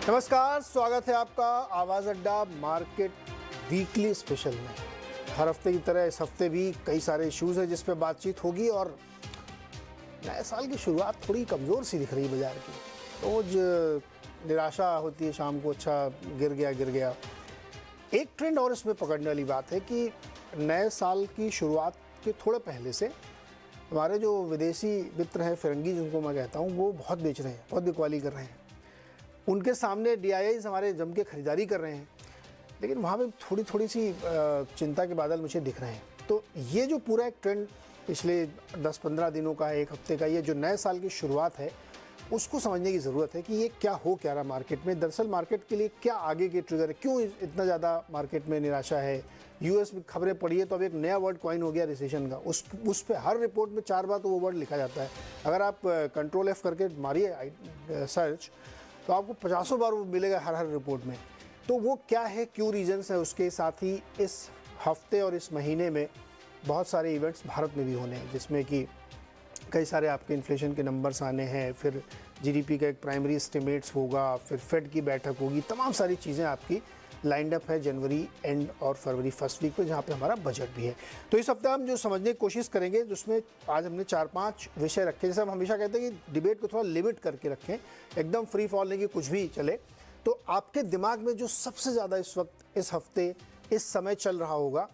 नमस्कार, स्वागत है आपका आवाज़ अड्डा मार्केट वीकली स्पेशल में। हर हफ्ते की तरह इस हफ्ते भी कई सारे इश्यूज़ हैं जिस पे बातचीत होगी और नए साल की शुरुआत थोड़ी कमज़ोर सी दिख रही है बाज़ार की। रोज़ निराशा होती है शाम को, अच्छा गिर गया। एक ट्रेंड और इसमें पकड़ने वाली बात है कि नए साल की शुरुआत के थोड़े पहले से हमारे जो विदेशी मित्र हैं, फिरंगी जिनको मैं कहता हूँ, वो बहुत बेच रहे हैं, बहुत बिकवाली कर रहे हैं। उनके सामने DIIs हमारे जम के ख़रीदारी कर रहे हैं, लेकिन वहाँ पे थोड़ी सी चिंता के बादल मुझे दिख रहे हैं। तो ये जो पूरा एक ट्रेंड पिछले 10-15 दिनों का है, एक हफ्ते का, ये जो नए साल की शुरुआत है, उसको समझने की ज़रूरत है कि ये क्या रहा मार्केट में। दरअसल मार्केट के लिए क्या आगे के ट्रिगर है, क्यों इतना ज़्यादा मार्केट में निराशा है। US में खबरें पढ़ी है तो अब एक नया वर्ड कॉइन हो गया रिसेशन का। उस पे हर रिपोर्ट में 4 बार तो वो वर्ड लिखा जाता है। अगर आप Ctrl F करके मारिए सर्च तो आपको 50 बार वो मिलेगा हर रिपोर्ट में। तो वो क्या है, क्यों रीजंस है, उसके साथ ही इस हफ्ते और इस महीने में बहुत सारे इवेंट्स भारत में भी होने हैं, जिसमें कि कई सारे आपके इन्फ्लेशन के नंबर्स आने हैं, फिर GDP का एक प्राइमरी एस्टिमेट्स होगा, फिर फेड की बैठक होगी, तमाम सारी चीज़ें आपकी लाइंड अप है जनवरी एंड और फरवरी फर्स्ट वीक पे, जहाँ पे हमारा बजट भी है। तो इस हफ्ते हम जो समझने की कोशिश करेंगे, जिसमें आज हमने 4-5 विषय रखे। जैसे हम हमेशा कहते हैं कि डिबेट को थोड़ा लिमिट करके रखें, एकदम फ्री फॉल नहीं कि कुछ भी चले। तो आपके दिमाग में जो सबसे ज़्यादा इस वक्त, इस हफ्ते, इस समय चल रहा होगा,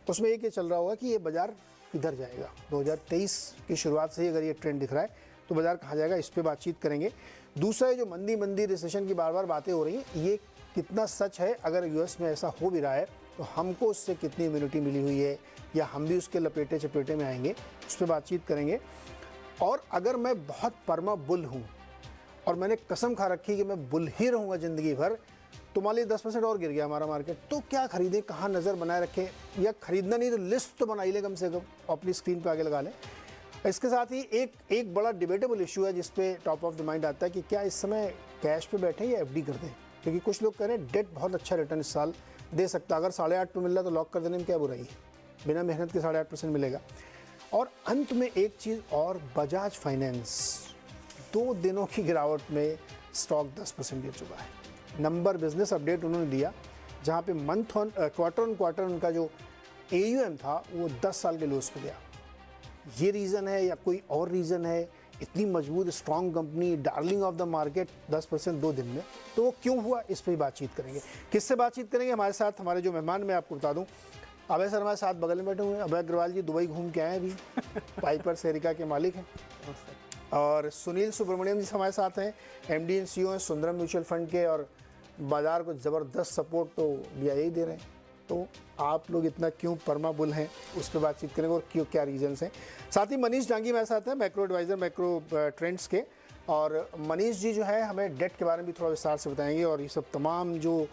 उसमें एक ये चल रहा होगा कि ये बाज़ार किधर जाएगा। 2023 की शुरुआत से ही अगर ये ट्रेंड दिख रहा है तो बाज़ार कहाँ जाएगा, इस पर बातचीत करेंगे। दूसरा है जो मंदी रिसेशन की बार बातें हो रही हैं, ये कितना सच है। अगर US में ऐसा हो भी रहा है तो हमको उससे कितनी इम्यूनिटी मिली हुई है, या हम भी उसके लपेटे चपेटे में आएंगे, उस पर बातचीत करेंगे। और अगर मैं बहुत परमा बुल हूँ और मैंने कसम खा रखी कि मैं बुल ही रहूँगा ज़िंदगी भर, तो मान लीजिए 10% और गिर गया हमारा मार्केट, तो क्या खरीदें, कहाँ नज़र बनाए रखें, या खरीदना नहीं तो लिस्ट तो बना ही लें कम से कम, अपनी स्क्रीन पर आगे लगा लें। इसके साथ ही एक बड़ा डिबेटेबल इशू है जिस पे टॉप ऑफ द माइंड आता है कि क्या इस समय कैश पे बैठे या FD कर दें, क्योंकि कुछ लोग कह रहे हैं डेट बहुत अच्छा रिटर्न इस साल दे सकता है। अगर 8.5 पे मिल रहा है तो लॉक कर देने में क्या बुराई है, बिना मेहनत के 8.5% मिलेगा। और अंत में एक चीज़ और, बजाज फाइनेंस 2 दिनों की गिरावट में स्टॉक 10% गिर चुका है। नंबर बिजनेस अपडेट उन्होंने दिया, जहाँ पे क्वार्टर ऑन क्वार्टर उनका जो AUM था वो 10 साल के लोस पे गया। ये रीज़न है या कोई और रीज़न है? इतनी मजबूत strong company, darling of the market, 10% 2 दिन में, तो वो क्यों हुआ, इस पर बातचीत करेंगे। किससे बातचीत करेंगे? हमारे साथ हमारे जो मेहमान, मैं आपको बता दूं, अभय सर हमारे साथ बगल में बैठे हुए हैं। अभय अग्रवाल जी दुबई घूम के आए अभी, पाइपर सेरिका के मालिक हैं। और सुनील सुब्रमण्यम जी हमारे साथ हैं, MD and CEO हैं सुंदरम म्यूचुअल फंड के, और बाज़ार को ज़बरदस्त सपोर्ट तो BII दे रहे हैं। तो आप लोग इतना क्यों परमा बुल हैं, उस पर बातचीत करेंगे और क्यों, क्या रीजंस हैं। साथ ही मनीष डांगी मेरे साथ हैं, मैक्रो एडवाइज़र, मैक्रो ट्रेंड्स के। और मनीष जी जो है हमें डेट के बारे में भी थोड़ा विस्तार से बताएंगे, और ये सब तमाम जो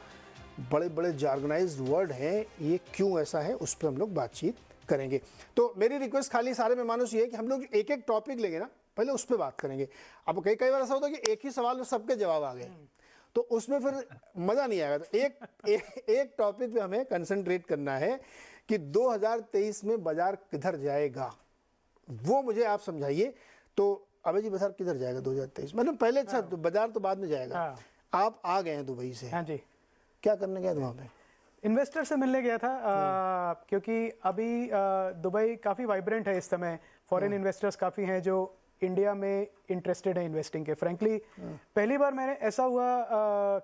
बड़े जार्गनाइज्ड वर्ड हैं, ये क्यों ऐसा है, उस पर हम लोग बातचीत करेंगे। तो मेरी रिक्वेस्ट खाली सारे मेहमानों से ये है कि हम लोग एक टॉपिक लेंगे ना, पहले उस पर बात करेंगे। अब कई बार ऐसा होता है कि एक ही सवाल में सबके जवाब आ गए, तो उसमें फिर मज़ा नहीं आएगा। तो एक टॉपिक पे हमें कंसंट्रेट करना है कि 2023 में बाजार किधर जाएगा, वो मुझे आप समझाइए। तो अभय जी, बाजार किधर जाएगा 2023? मतलब पहले अच्छा, तो बाजार तो बाद में जाएगा। आप आ गए हैं दुबई से। हाँ जी। क्या करने गए थे वहाँ पे? इन्वेस्टर से मिलने गया था, क्योंकि अभी दुबई काफ़ी वाइब्रेंट है इस समय। फॉरेन इन्वेस्टर्स काफ़ी हैं जो इंडिया में इंटरेस्टेड है इन्वेस्टिंग के। फ्रैंकली पहली बार मैंने ऐसा हुआ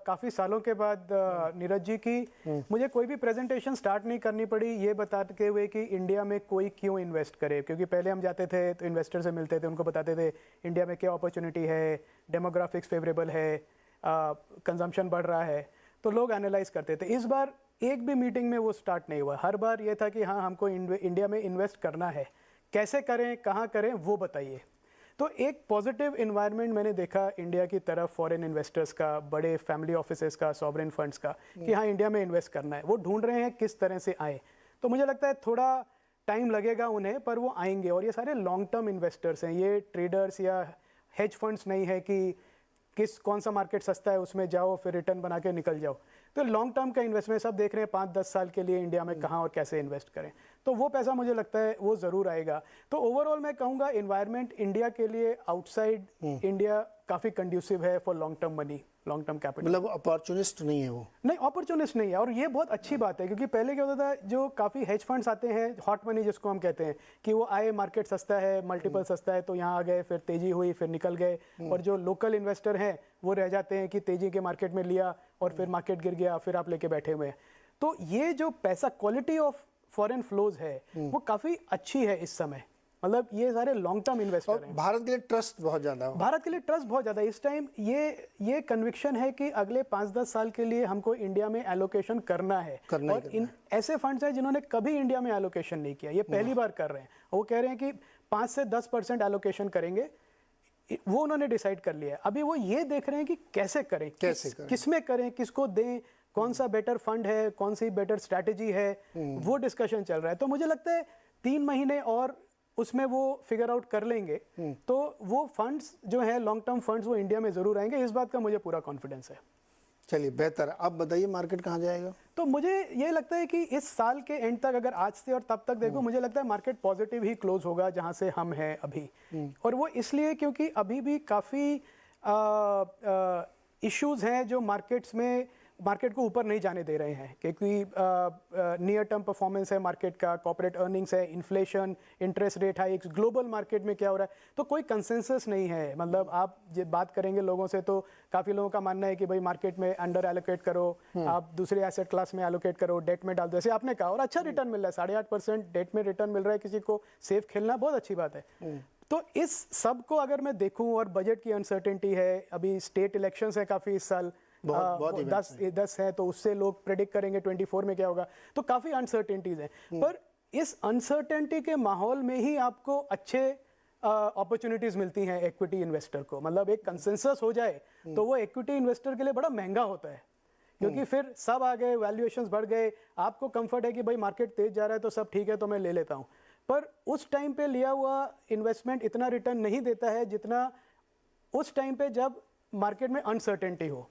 काफ़ी सालों के बाद, नीरज जी, की मुझे कोई भी प्रेजेंटेशन स्टार्ट नहीं करनी पड़ी ये बताते हुए कि इंडिया में कोई क्यों इन्वेस्ट करे। क्योंकि पहले हम जाते थे तो इन्वेस्टर से मिलते थे, उनको बताते थे इंडिया में क्या अपॉर्चुनिटी है, डेमोग्राफिक्स फेवरेबल है, कंजम्पशन बढ़ रहा है, तो लोग एनालाइज करते थे। इस बार एक भी मीटिंग में वो स्टार्ट नहीं हुआ। हर बार ये था कि हाँ, हमको इंडिया में इन्वेस्ट करना है, कैसे करें, कहाँ करें, वो बताइए। तो एक पॉजिटिव इन्वायरमेंट मैंने देखा इंडिया की तरफ, फॉरेन इन्वेस्टर्स का, बड़े फैमिली ऑफिसेस का, सॉवरेन फंड्स का, कि हाँ इंडिया में इन्वेस्ट करना है। वो ढूंढ रहे हैं किस तरह से आए। तो मुझे लगता है थोड़ा टाइम लगेगा उन्हें, पर वो आएंगे। और ये सारे लॉन्ग टर्म इन्वेस्टर्स हैं, ये ट्रेडर्स या हेज फंड्स नहीं है कि कौन सा मार्केट सस्ता है उसमें जाओ फिर रिटर्न बना के निकल जाओ। तो लॉन्ग टर्म का इन्वेस्टमेंट सब देख रहे हैं, 5-10 साल के लिए इंडिया में कहाँ और कैसे इन्वेस्ट करें। तो वो पैसा मुझे लगता है वो ज़रूर आएगा। तो ओवरऑल मैं कहूँगा इन्वायरमेंट इंडिया के लिए आउटसाइड इंडिया काफ़ी कंड्यूसिव है for long term money. Long term capital. मतलब अपॉर्चुनिस्ट नहीं है वो। नहीं, अपॉर्चुनिस्ट नहीं है, और ये बहुत अच्छी बात है, क्योंकि पहले क्या होता था, जो काफ़ी हेज फंड्स आते हैं, हॉट मनी जिसको हम कहते हैं, कि वो आए, मार्केट सस्ता है, मल्टीपल सस्ता है, तो यहाँ आ गए, फिर तेजी हुई, फिर निकल गए, और जो लोकल इन्वेस्टर हैं वो रह जाते हैं कि तेजी के मार्केट में लिया और फिर मार्केट गिर गया, फिर आप लेके बैठे हुए हैं। तो ये जो पैसा, क्वालिटी ऑफ फॉरेन फ्लोज है, वो काफ़ी अच्छी है इस समय। मतलब ये सारे लॉन्ग टर्म इन्वेस्टर हैं। भारत के लिए ट्रस्ट बहुत ज़्यादा है। भारत के लिए ट्रस्ट बहुत ज़्यादा इस टाइम, ये कन्विक्शन है कि अगले 5-10 साल के लिए हमको इंडिया में एलोकेशन करना है, और इन ऐसे फंड्स हैं जिन्होंने कभी इंडिया में एलोकेशन नहीं किया, ये पहली बार कर रहे हैं। वो कह रहे हैं कि 5 से 10% एलोकेशन करेंगे, वो उन्होंने डिसाइड कर लिया है। अभी वो ये देख रहे हैं कि कैसे करें, किसमें करें, किसको दें, कौन सा बेटर फंड है, कौन सी बेटर स्ट्रैटेजी है, वो डिस्कशन चल रहा है। तो मुझे लगता है 3 महीने और उसमें वो फिगर आउट कर लेंगे, तो वो फंड्स जो है लॉन्ग टर्म फंड्स, वो इंडिया में जरूर आएंगे, इस बात का मुझे पूरा कॉन्फिडेंस है। चलिए बेहतर। अब बताइए मार्केट कहाँ जाएगा? तो मुझे ये लगता है कि इस साल के एंड तक, अगर आज से और तब तक देखो, मुझे लगता है मार्केट पॉजिटिव ही क्लोज होगा जहां से हम हैं अभी। और वो इसलिए क्योंकि अभी भी काफ़ी इश्यूज हैं जो मार्केट्स में मार्केट को ऊपर नहीं जाने दे रहे हैं, क्योंकि नियर टर्म परफॉर्मेंस है मार्केट का, कॉर्पोरेट अर्निंग्स है, inflation, interest rate hikes, global market में क्या हो रहा है, तो कोई कंसेंसस नहीं है। मतलब आप जब बात करेंगे लोगों से, तो काफ़ी लोगों का मानना है कि भाई मार्केट में अंडर एलोकेट करो, आप दूसरे एसेट क्लास में एलोकेट करो, डेट में डाल दो, जैसे आपने कहा, और अच्छा रिटर्न मिल रहा है, 8.5% डेट में रिटर्न मिल रहा है किसी को, सेफ खेलना बहुत अच्छी बात है। तो इस सब को अगर मैं देखूं, और बजट की अनसर्टेनिटी है, अभी स्टेट इलेक्शंस है काफ़ी इस साल, बहुत 10 है, तो उससे लोग प्रेडिक्ट करेंगे 24 में क्या होगा, तो काफ़ी अनसर्टेनिटीज हैं। पर इस अनसर्टेनिटी के माहौल में ही आपको अच्छे अपॉर्चुनिटीज मिलती हैं इक्विटी इन्वेस्टर को। मतलब एक कंसेंसस हो जाए तो वो इक्विटी इन्वेस्टर के लिए बड़ा महंगा होता है, क्योंकि फिर सब आ गए, वैल्यूएशंस बढ़ गए, आपको कंफर्ट है कि भाई मार्केट तेज जा रहा है तो सब ठीक है, तो मैं ले लेता हूँ। पर उस टाइम पे लिया हुआ इन्वेस्टमेंट इतना रिटर्न नहीं देता है जितना उस टाइम पे जब मार्केट में अनसर्टेनिटी हो।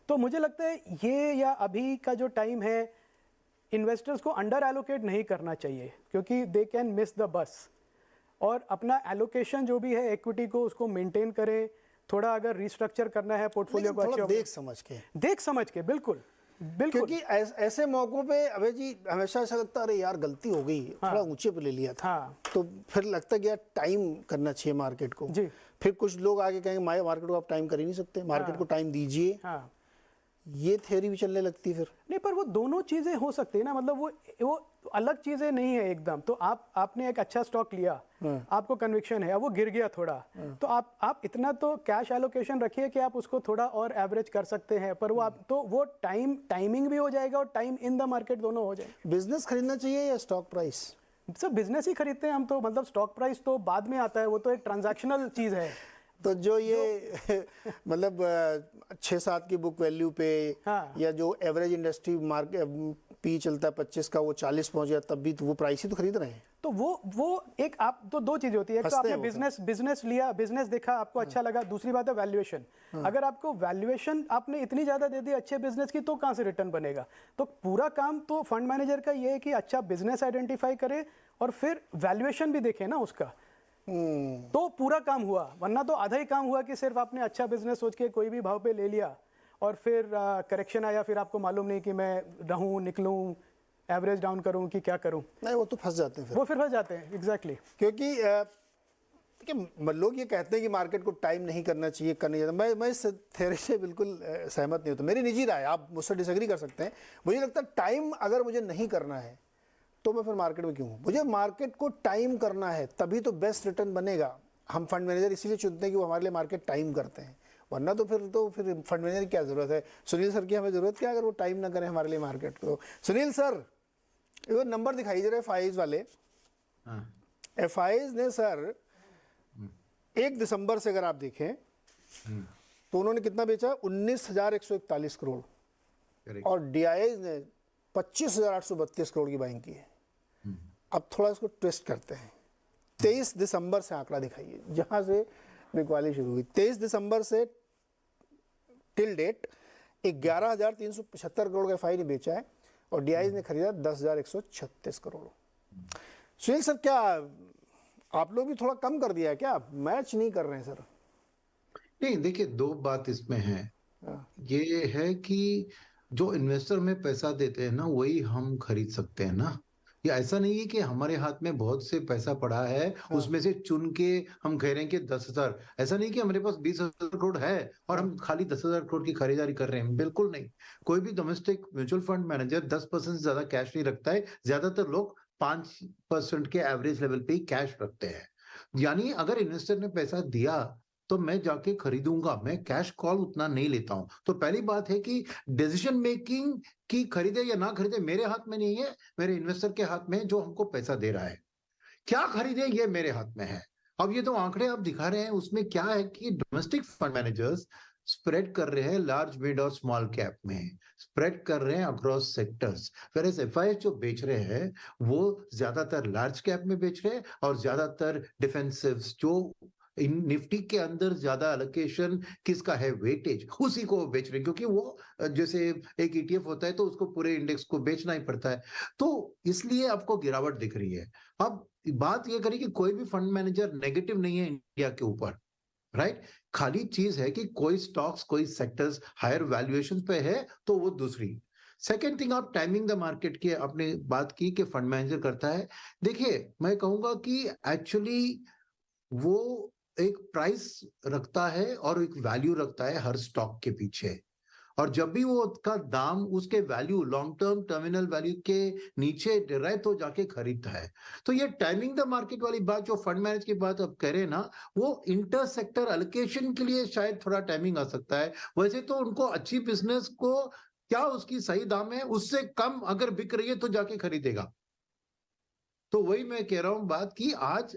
तो मुझे लगता है ये, या अभी का जो टाइम है, इन्वेस्टर्स को अंडर एलोकेट नहीं करना चाहिए, क्योंकि they can miss the bus, और अपना एलोकेशन जो भी है इक्विटी को, उसको मेंटेन करें। थोड़ा अगर रिस्ट्रक्चर करना है पोर्टफोलियो को, अच्छे देख समझ के, बिल्कुल बिल्कुल, क्योंकि ऐसे मौकों पे अभय जी हमेशा ऐसा लगता है, अरे यार गलती हो गई, थोड़ा ऊंचे पे ले लिया था, तो फिर लगता है कि यार टाइम करना चाहिए मार्केट को जी। फिर कुछ लोग आगे कहेंगे मार्केट को आप टाइम कर ही नहीं सकते, मार्केट को टाइम दीजिए, ये थ्योरी भी चलने लगती है फिर। नहीं, पर वो दोनों चीजें हो सकती है ना, मतलब वो अलग चीजें नहीं है एकदम। तो आपने एक अच्छा स्टॉक लिया, आपको कन्विक्शन है, अब वो गिर गया थोड़ा, तो आप इतना तो कैश एलोकेशन रखिए कि आप उसको थोड़ा और एवरेज कर सकते हैं, पर वो टाइमिंग भी हो जाएगा और टाइम इन द मार्केट दोनों हो जाएगा। बिजनेस खरीदना चाहिए या स्टॉक प्राइस? सब बिजनेस ही खरीदते हैं हम तो, मतलब स्टॉक प्राइस तो बाद में आता है, वो तो एक ट्रांजैक्शनल चीज है। तो जो ये मतलब 6-7 की बुक वैल्यू पे, या जो एवरेज इंडस्ट्री मार्केट पी चलता है 25 का, वो 40 पहुंच गया, तब भी तो वो प्राइस ही तो खरीद रहे हैं। तो वो एक, आप तो दो चीजें होती है, एक तो आपने बिजनेस लिया, बिजनेस देखा, आपको अच्छा लगा, दूसरी बात है वैल्यूएशन। अगर आपको वैल्यूएशन आपने इतनी ज्यादा दे दी अच्छे बिजनेस की, तो कहां से रिटर्न बनेगा? तो पूरा काम तो फंड मैनेजर का ये है कि अच्छा बिजनेस आइडेंटिफाई करे और फिर वैल्यूएशन भी देखे ना उसका, तो पूरा काम हुआ। वरना तो आधा ही काम हुआ कि सिर्फ आपने अच्छा बिजनेस सोच के कोई भी भाव पे ले लिया, और फिर करेक्शन आया, फिर आपको मालूम नहीं कि मैं रहूं, निकलूं, एवरेज डाउन करूं कि क्या करूं। नहीं, वो तो फंस जाते हैं, वो फिर फंस जाते हैं। एग्जैक्टली, क्योंकि लोग ये कहते हैं कि मार्केट को टाइम नहीं करना चाहिए, करने चाहिए। मैं इस थ्योरी से बिल्कुल सहमत नहीं होता। मेरी निजी राय, आप मुझसे डिसएग्री कर सकते हैं। मुझे लगता है टाइम अगर मुझे नहीं करना है तो मैं फिर मार्केट में क्यों हूँ? मुझे मार्केट को टाइम करना है, तभी तो बेस्ट रिटर्न बनेगा। हम फंड मैनेजर इसीलिए चुनते हैं कि वो हमारे लिए मार्केट टाइम करते हैं, वरना तो फिर फंड मैनेजर की क्या ज़रूरत है? सुनील सर की हमें ज़रूरत क्या, अगर वो टाइम ना करें हमारे लिए मार्केट को? सुनील सर, वो नंबर दिखाई जरा FIs वाले। FIs ने सर 1 दिसंबर से अगर आप देखें तो उन्होंने कितना बेचा? 19,141 करोड़, और DIs ने 25,832 करोड़ की बाइंग की है। अब थोड़ा इसको ट्विस्ट करते हैं। 23 दिसंबर से आंकड़ा दिखाइए, जहां से बिकवाली शुरू हुई। 23 दिसंबर से टिल डेट 11,375 करोड़ का FI ने बेचा है, और DIs ने खरीदा 10,136 करोड़। सुनील सर, क्या आप लोग भी थोड़ा कम कर दिया है क्या? मैच नहीं कर रहे हैं सर? नहीं, देखिए, दो बात इसमें है। ये है कि जो इन्वेस्टर में पैसा देते हैं ना वही हम खरीद सकते हैं ना। ये ऐसा नहीं है कि हमारे हाथ में बहुत से पैसा पड़ा है हाँ, उसमें से चुन के हम कह रहे हैं कि 10,000। ऐसा नहीं कि हमारे पास 20,000 करोड़ है और हाँ, हम खाली 10,000 करोड़ की खरीदारी कर रहे हैं, बिल्कुल नहीं। कोई भी डोमेस्टिक म्यूचुअल फंड मैनेजर 10% से ज्यादा कैश नहीं रखता है। ज्यादातर लोग 5% के एवरेज लेवल पे ही कैश रखते हैं। यानी अगर इन्वेस्टर ने पैसा दिया तो मैं जाके खरीदूंगा, मैं कैश कॉल उतना नहीं लेता हूं। तो पहली बात है कि डिसीजन मेकिंग की खरीदे या ना खरीदे मेरे हाथ में नहीं है, मेरे इन्वेस्टर के हाथ में है जो हमको पैसा दे रहा है। क्या खरीदे ये मेरे हाथ में है। अब ये तो आंकड़े आप दिखा रहे हैं उसमें क्या है कि डोमेस्टिक फंड मैनेजर्स स्प्रेड कर रहे हैं लार्ज मिड और स्मॉल कैप में, स्प्रेड कर रहे हैं अक्रॉस सेक्टर्स। फिर एफआईएस जो बेच रहे हैं वो ज्यादातर लार्ज कैप में बेच रहे हैं और ज्यादातर डिफेंसिव जो इन निफ्टी के अंदर ज्यादा एलोकेशन किसका है, वेटेज, उसी को बेच रहे हैं क्योंकि वो जैसे एक ईटीएफ होता है तो उसको पूरे इंडेक्स को बेचना ही पड़ता है। तो इसलिए आपको गिरावट दिख रही है। अब बात ये करें कि कोई भी फंड मैनेजर नेगेटिव नहीं है इंडिया के ऊपर, राइट। खाली चीज है कि कोई स्टॉक्स कोई सेक्टर्स हायर वैल्यूएशन पे है तो वो दूसरी। सेकेंड थिंग, आप टाइमिंग द मार्केट की आपने बात की कि फंड मैनेजर करता है। देखिए मैं कहूंगा कि एक्चुअली वो एक प्राइस रखता है और एक वैल्यू रखता है हर स्टॉक के पीछे। और जब भी वो उसका दाम उसके value long term terminal value के नीचे गिराए तो जाके खरीदता है। तो ये टाइमिंग द मार्केट वाली बात जो फंड मैनेज की बात अब करें ना, वो इंटर सेक्टर एलोकेशन के लिए शायद थोड़ा टाइमिंग आ सकता है। वैसे तो उनको अच्छी बिजनेस को क्या उसकी सही दाम है उससे कम अगर बिक रही है तो जाके खरीदेगा। तो वही मैं कह रहा हूं बात कि आज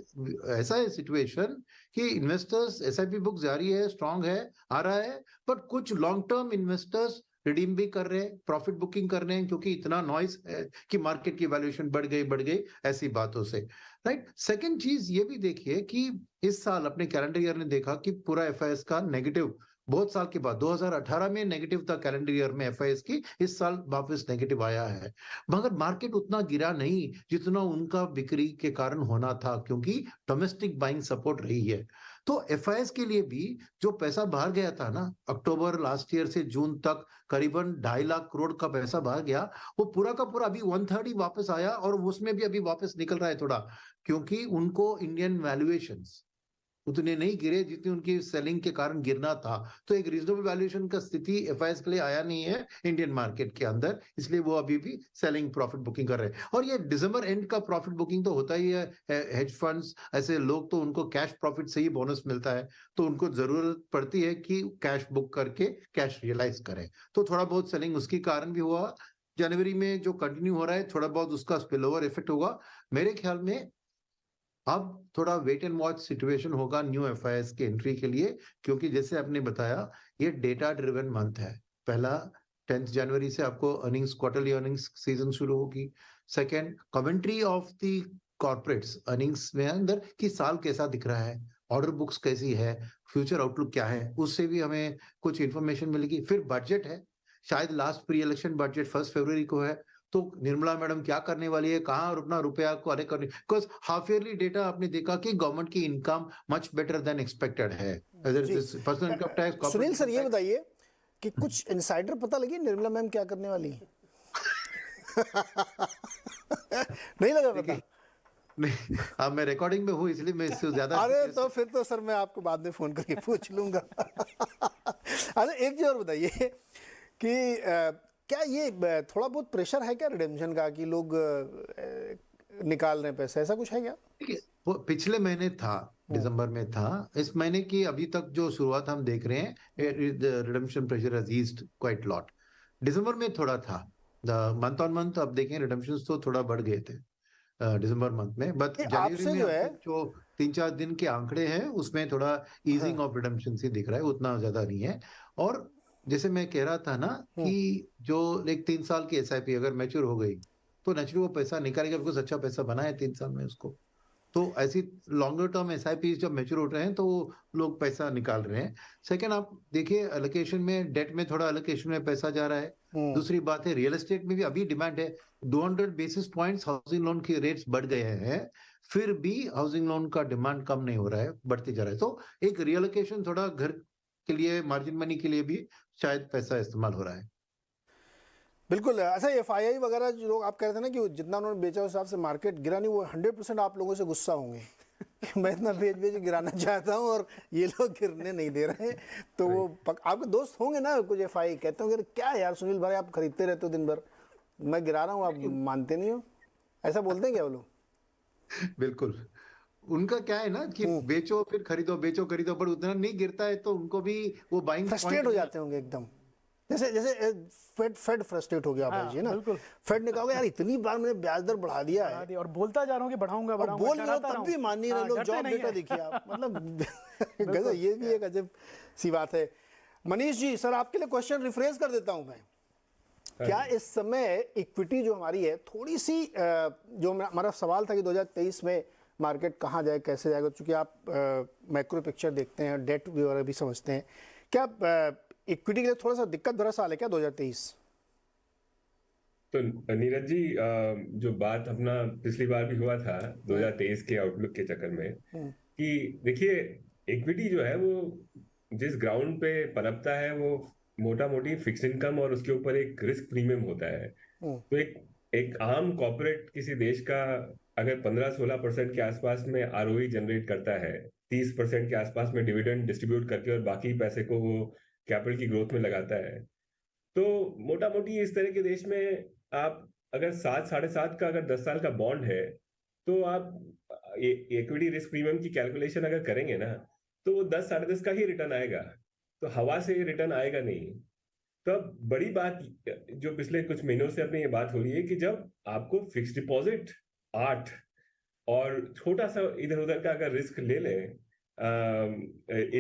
ऐसा है सिचुएशन कि इन्वेस्टर्स एसआईपी बुक जारी है, स्ट्रांग है, आ रहा है, बट कुछ लॉन्ग टर्म इन्वेस्टर्स रिडीम भी कर रहे हैं, प्रॉफिट बुकिंग कर रहे हैं क्योंकि इतना नॉइस है कि मार्केट की वैल्यूएशन बढ़ गई ऐसी बातों से, राइट। सेकंड चीज ये भी देखिए कि इस साल अपने कैलेंडर ईयर ने देखा कि पूरा एफआईएस का नेगेटिव बहुत साल के बाद 2018 में नेगेटिव था कैलेंडर ईयर में एफआईएस की, इस साल वापस नेगेटिव आया है। मगर मार्केट उतना गिरा नहीं जितना उनका बिक्री के कारण होना था क्योंकि डोमेस्टिक बाइंग सपोर्ट रही है। तो एफआईएस के लिए भी जो पैसा बाहर गया था ना अक्टूबर लास्ट ईयर से जून तक करीबन 2.5 लाख करोड़ का पैसा बाहर गया, वो पूरा का पूरा अभी 1/3 ही वापस आया और उसमें भी अभी वापस निकल रहा है थोड़ा, क्योंकि उनको इंडियन वैल्यूएशंस उतने नहीं गिरे जितनी उनकी सेलिंग के कारण गिरना था। तो एक रीजनेबल वैल्यूएशन का स्थिति एफआईएस के लिए आया नहीं है इंडियन मार्केट के अंदर, इसलिए वो अभी भी सेलिंग प्रॉफिट बुकिंग कर रहे हैं। और ये दिसंबर एंड का प्रॉफिट बुकिंग तो होता ही है। हेज फंड्स ऐसे लोग तो उनको कैश प्रॉफिट से ही बोनस मिलता है, तो उनको जरूरत पड़ती है कि कैश बुक करके कैश रियलाइज करें। तो थोड़ा बहुत सेलिंग उसके कारण भी हुआ जनवरी में, जो कंटिन्यू हो रहा है थोड़ा बहुत उसका स्पिल ओवर इफेक्ट होगा मेरे ख्याल में। अब थोड़ा वेट एंड वॉच सिचुएशन होगा न्यू एफआईएस के एंट्री के लिए, क्योंकि जैसे आपने बताया ये डेटा ड्रिवन मंथ है। पहला 10 जनवरी से आपको अर्निंग्स क्वार्टरली अर्निंग्स सीजन शुरू होगी। Second, commentary of the corporates earnings में अंदर कि साल कैसा दिख रहा है, ऑर्डर बुक्स कैसी है, फ्यूचर आउटलुक क्या है, उससे भी हमें कुछ इंफॉर्मेशन मिलेगी। फिर बजट है, शायद लास्ट प्री इलेक्शन बजट 1 फरवरी को है, तो निर्मला मैडम क्या करने वाली है, कहाँ अपना रुपया को अरे करने, बिकॉज हाफ ईयरली डेटा आपने देखा कि गवर्नमेंट की income much better than expected है। जी। Personal income tax, Sunil sir ये बताइए कि कुछ इनसाइडर पता लगी निर्मला मैम क्या करने वाली है? नहीं लगा पता? नहीं, अब मैं रिकॉर्डिंग में हूँ इसलिए मैं इससे ज्यादा अरे तो फिर तो सर मैं आपको बाद में फोन करके पूछ लूंगा। अरे एक चीज और बताइए कि क्या ये थोड़ा बहुत प्रेशर है क्या रिडेम्पशन का कि लोग निकाल रहे हैं पैसा, ऐसा कुछ है क्या? वो पिछले महीने था, दिसंबर में था। इस महीने की अभी तक जो शुरुआत हम देख रहे हैं, redemption pressure has eased quite lot. दिसंबर में थोड़ा था, मंथ ऑन मंथ अब देखें रिडेम्पशंस तो थोड़ा बढ़ गए थे दिसंबर मंथ में, बट जनवरी में जो है जो 3-4 दिन के आंकड़े हैं उसमें थोड़ा ईजिंग ऑफ रिडेम्पशन से दिख रहा है, उतना ज्यादा नहीं है। और जैसे मैं कह रहा था ना कि जो एक 3 साल की एसआईपी अगर मैच्योर हो गई तो नेचुरली वो पैसा निकालेगा, बिकॉज अच्छा पैसा बना है 3 साल में उसको। तो ऐसी लॉन्गर टर्म एसआईपी जब मैच्योर हो रहे हैं तो लोग पैसा निकाल रहे हैं। सेकंड, आप देखिए एलोकेशन में डेट में थोड़ा एलोकेशन में पैसा जा रहा है। दूसरी बात है रियल एस्टेट में भी अभी डिमांड है। 200 बेसिस पॉइंट्स हाउसिंग लोन के रेट्स बढ़ गए हैं, फिर भी हाउसिंग लोन का डिमांड कम नहीं हो रहा है, बढ़ते जा रहा है। तो एक रियलोकेशन थोड़ा घर के लिए, मार्जिन मनी के लिए भी शायद पैसा इस्तेमाल हो रहा है। बिल्कुल। अच्छा, FII वगैरह जो लोग आप कह रहे थे ना कि जितना उन्होंने बेचा उस हिसाब से मार्केट गिरा नहीं, वो 100% आप लोगों से गुस्सा होंगे कि मैं इतना बेच बेच गिराना चाहता हूँ और ये लोग गिरने नहीं दे रहे हैं। तो वो आपके दोस्त होंगे ना कुछ FII, कहते होंगे क्या यार सुनील भाई आप खरीदते रहते हो दिन भर, मैं गिरा रहा हूँ आप मानते नहीं हो, ऐसा बोलते हैं क्या वो लोग? बिल्कुल, उनका क्या है ना कि बेचो फिर खरीदो, बेचो खरीदो, पर उतना नहीं गिरता है तो उनको भी वो बाइंग फ्रस्ट्रेट हो जाते होंगे एकदम, जैसे जैसे फेड फ्रस्ट्रेट हो गया भाई जी ना, बिल्कुल। फेड ने कहा यार इतनी बार मैंने ब्याज दर बढ़ा दिया है और बोलता जा रहा हूँ कि बढ़ाऊंगा और बढ़ाऊंगा, बोल रहे हो डराता तब रहा भी हूँ। मान नहीं रहे हाँ, लोग। डरते जॉब नहीं डेटा है। देखिए आप, मतलब गजब, ये भी एक अजब सी बात है। मनीष जी सर आपके लिए क्वेश्चन रिफ्रेश कर देता हूं मैं, क्या इस समय इक्विटी जो हमारी है थोड़ी सी जो हमारा सवाल था कि 2023 में मार्केट कहाँ जाए कैसे जाएगा, चूंकि आप मैक्रो पिक्चर देखते हैं, डेट वगैरह भी समझते हैं, क्या इक्विटी के लिए थोड़ा सा दिक्कत भरा साल है क्या 2023? तो नीरज जी, जो बात अपना पिछली बार भी हुआ था 2023 के आउटलुक के चक्कर में, कि देखिए इक्विटी जो है वो जिस ग्राउंड पे पनपता है वो मोटा मोटी फिक्स इनकम और उसके ऊपर एक रिस्क प्रीमियम होता है। तो एक आम कॉर्पोरेट किसी देश का अगर 15-16% के आसपास में ROE जनरेट करता है, 30% के आसपास में डिविडेंड डिस्ट्रीब्यूट करके और बाकी पैसे को वो कैपिटल की ग्रोथ में लगाता है, तो मोटा मोटी इस तरह के देश में आप अगर 7-7.5 का अगर 10 साल का बॉन्ड है, तो आप इक्विटी रिस्क प्रीमियम की कैलकुलेशन अगर करेंगे ना, तो वो 10-10.5 का ही रिटर्न आएगा, तो हवा से रिटर्न आएगा नहीं। तो अब बड़ी बात जो पिछले कुछ महीनों से अपनी ये बात हो रही है कि जब आपको फिक्स डिपॉजिट 8 और छोटा सा इधर उधर का अगर रिस्क ले लें,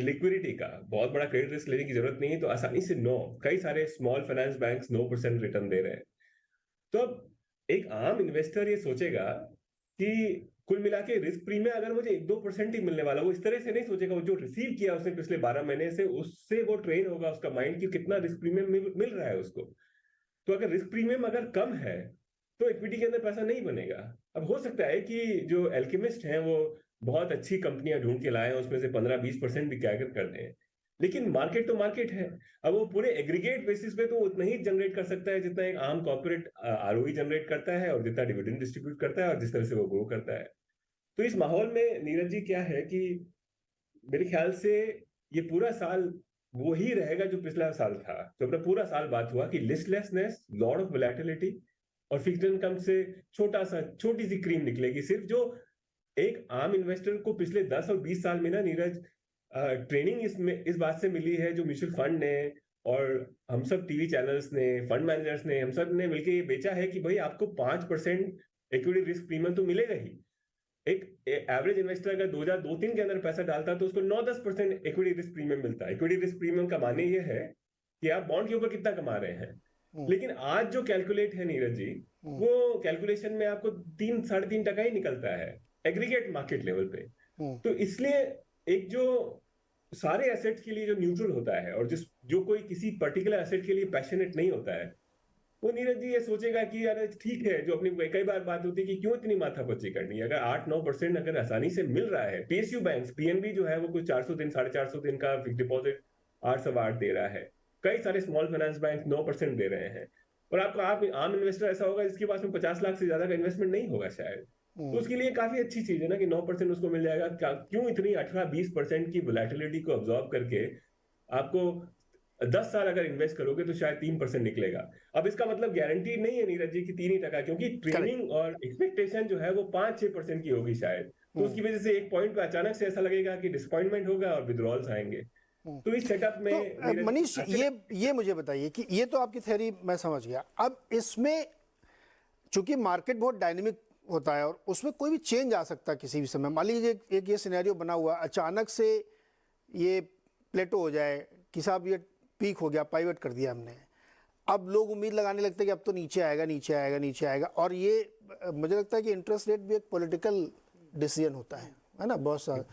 लिक्विडिटी का बहुत बड़ा क्रेडिट रिस्क लेने की जरूरत नहीं है, तो आसानी से कई सारे स्मॉल फाइनेंस बैंक्स 9% रिटर्न दे रहे हैं। तो अब एक आम इन्वेस्टर ये सोचेगा कि कुल मिला के रिस्क प्रीमियम अगर मुझे 1-2% ही मिलने वाला, वो इस तरह से नहीं सोचेगा। वो जो रिसीव किया उसने पिछले 12 महीने से, उससे वो ट्रेन होगा उसका माइंड कि कितना रिस्क प्रीमियम मिल रहा है उसको। तो अगर रिस्क प्रीमियम अगर कम है तो इक्विटी के अंदर पैसा नहीं बनेगा। अब हो सकता है कि जो एल्केमिस्ट हैं वो बहुत अच्छी कंपनियां ढूंढ के लाए, उसमें से 15-20% भी कैगर कर दें, लेकिन मार्केट तो मार्केट है। अब वो पूरे एग्रीगेट बेसिस पे तो उतना ही जनरेट कर सकता है जितना एक आम कॉर्पोरेट ROE जनरेट करता है और जितना डिविडेंड डिस्ट्रीब्यूट करता है और जिस तरह से वो ग्रो करता है। तो इस माहौल में नीरज जी क्या है कि मेरे ख्याल से ये पूरा साल वो ही रहेगा जो पिछला साल था, जो अपना पूरा साल बात हुआ कि लिस्टलेसनेस, लॉट ऑफ वोलेटिलिटी और फिक्स्ड इनकम से छोटी सी क्रीम निकलेगी सिर्फ। जो एक आम इन्वेस्टर को पिछले 10 और 20 साल में ना नीरज ट्रेनिंग इस बात से मिली है, जो म्यूचुअल फंड ने और हम सब टीवी चैनल्स ने, फंड मैनेजर्स ने, हम सब ने मिलकर ये बेचा है कि भाई आपको 5% इक्विटी रिस्क प्रीमियम तो मिलेगा ही। एक एवरेज इन्वेस्टर अगर 2002-3 के अंदर पैसा डालता है तो उसको 9-10% इक्विटी रिस्क प्रीमियम मिलता है। इक्विटी रिस्क प्रीमियम का माने ये है कि आप बॉन्ड के ऊपर कितना कमा रहे हैं। लेकिन आज जो कैलकुलेट है नीरज जी, वो कैलकुलेशन में आपको 3-3.5% ही निकलता है एग्रीगेट मार्केट लेवल पे। तो इसलिए एक जो सारे एसेट्स के लिए जो न्यूट्रल होता है और जो कोई किसी पर्टिकुलर एसेट के लिए पैशनेट नहीं होता है, वो नीरज जी ये सोचेगा कि यार ठीक है, जो अपनी कई बार बात होती है कि क्यों इतनी माथापच्ची करनी है। अगर 8-9% अगर आसानी से मिल रहा है, PSU बैंक, PNB जो है वो कुछ 400 दिन 450 दिन का फिक्स डिपॉजिट 8 दे रहा है, कई सारे स्मॉल फाइनेंस बैंक 9% दे रहे हैं, और आप आम इन्वेस्टर ऐसा होगा जिसके पास में 50 लाख से ज्यादा का इन्वेस्टमेंट नहीं होगा शायद, तो उसके लिए काफी अच्छी चीज है ना कि 9% उसको मिल जाएगा। क्यों इतनी 18-20% की वोलेटिलिटी को ऑब्जॉर्व करके आपको 10 साल अगर इन्वेस्ट करोगे तो शायद 3% निकलेगा। अब इसका मतलब गारंटी नहीं है नीरज जी कि 3%, क्योंकि ट्रेनिंग और एक्सपेक्टेशन जो है वो 5-6% की होगी शायद, तो उसकी वजह से एक पॉइंट पे अचानक से ऐसा लगेगा कि डिसअपॉइंटमेंट होगा और विड्रॉल्स आएंगे। तो इस सेटअप में तो मनीष ये मुझे बताइए कि ये तो आपकी थ्योरी मैं समझ गया। अब इसमें चूंकि मार्केट बहुत डायनेमिक होता है और उसमें कोई भी चेंज आ सकता है किसी भी समय। मान लीजिए एक ये सिनेरियो बना हुआ, अचानक से ये प्लेटो हो जाए कि साहब ये पीक हो गया, पाइवट कर दिया हमने, अब लोग उम्मीद लगाने लगते हैं कि अब तो नीचे आएगा नीचे आएगा नीचे आएगा। और ये मुझे लगता है कि इंटरेस्ट रेट भी एक पॉलिटिकल डिसीजन होता है ना बहुत सारा।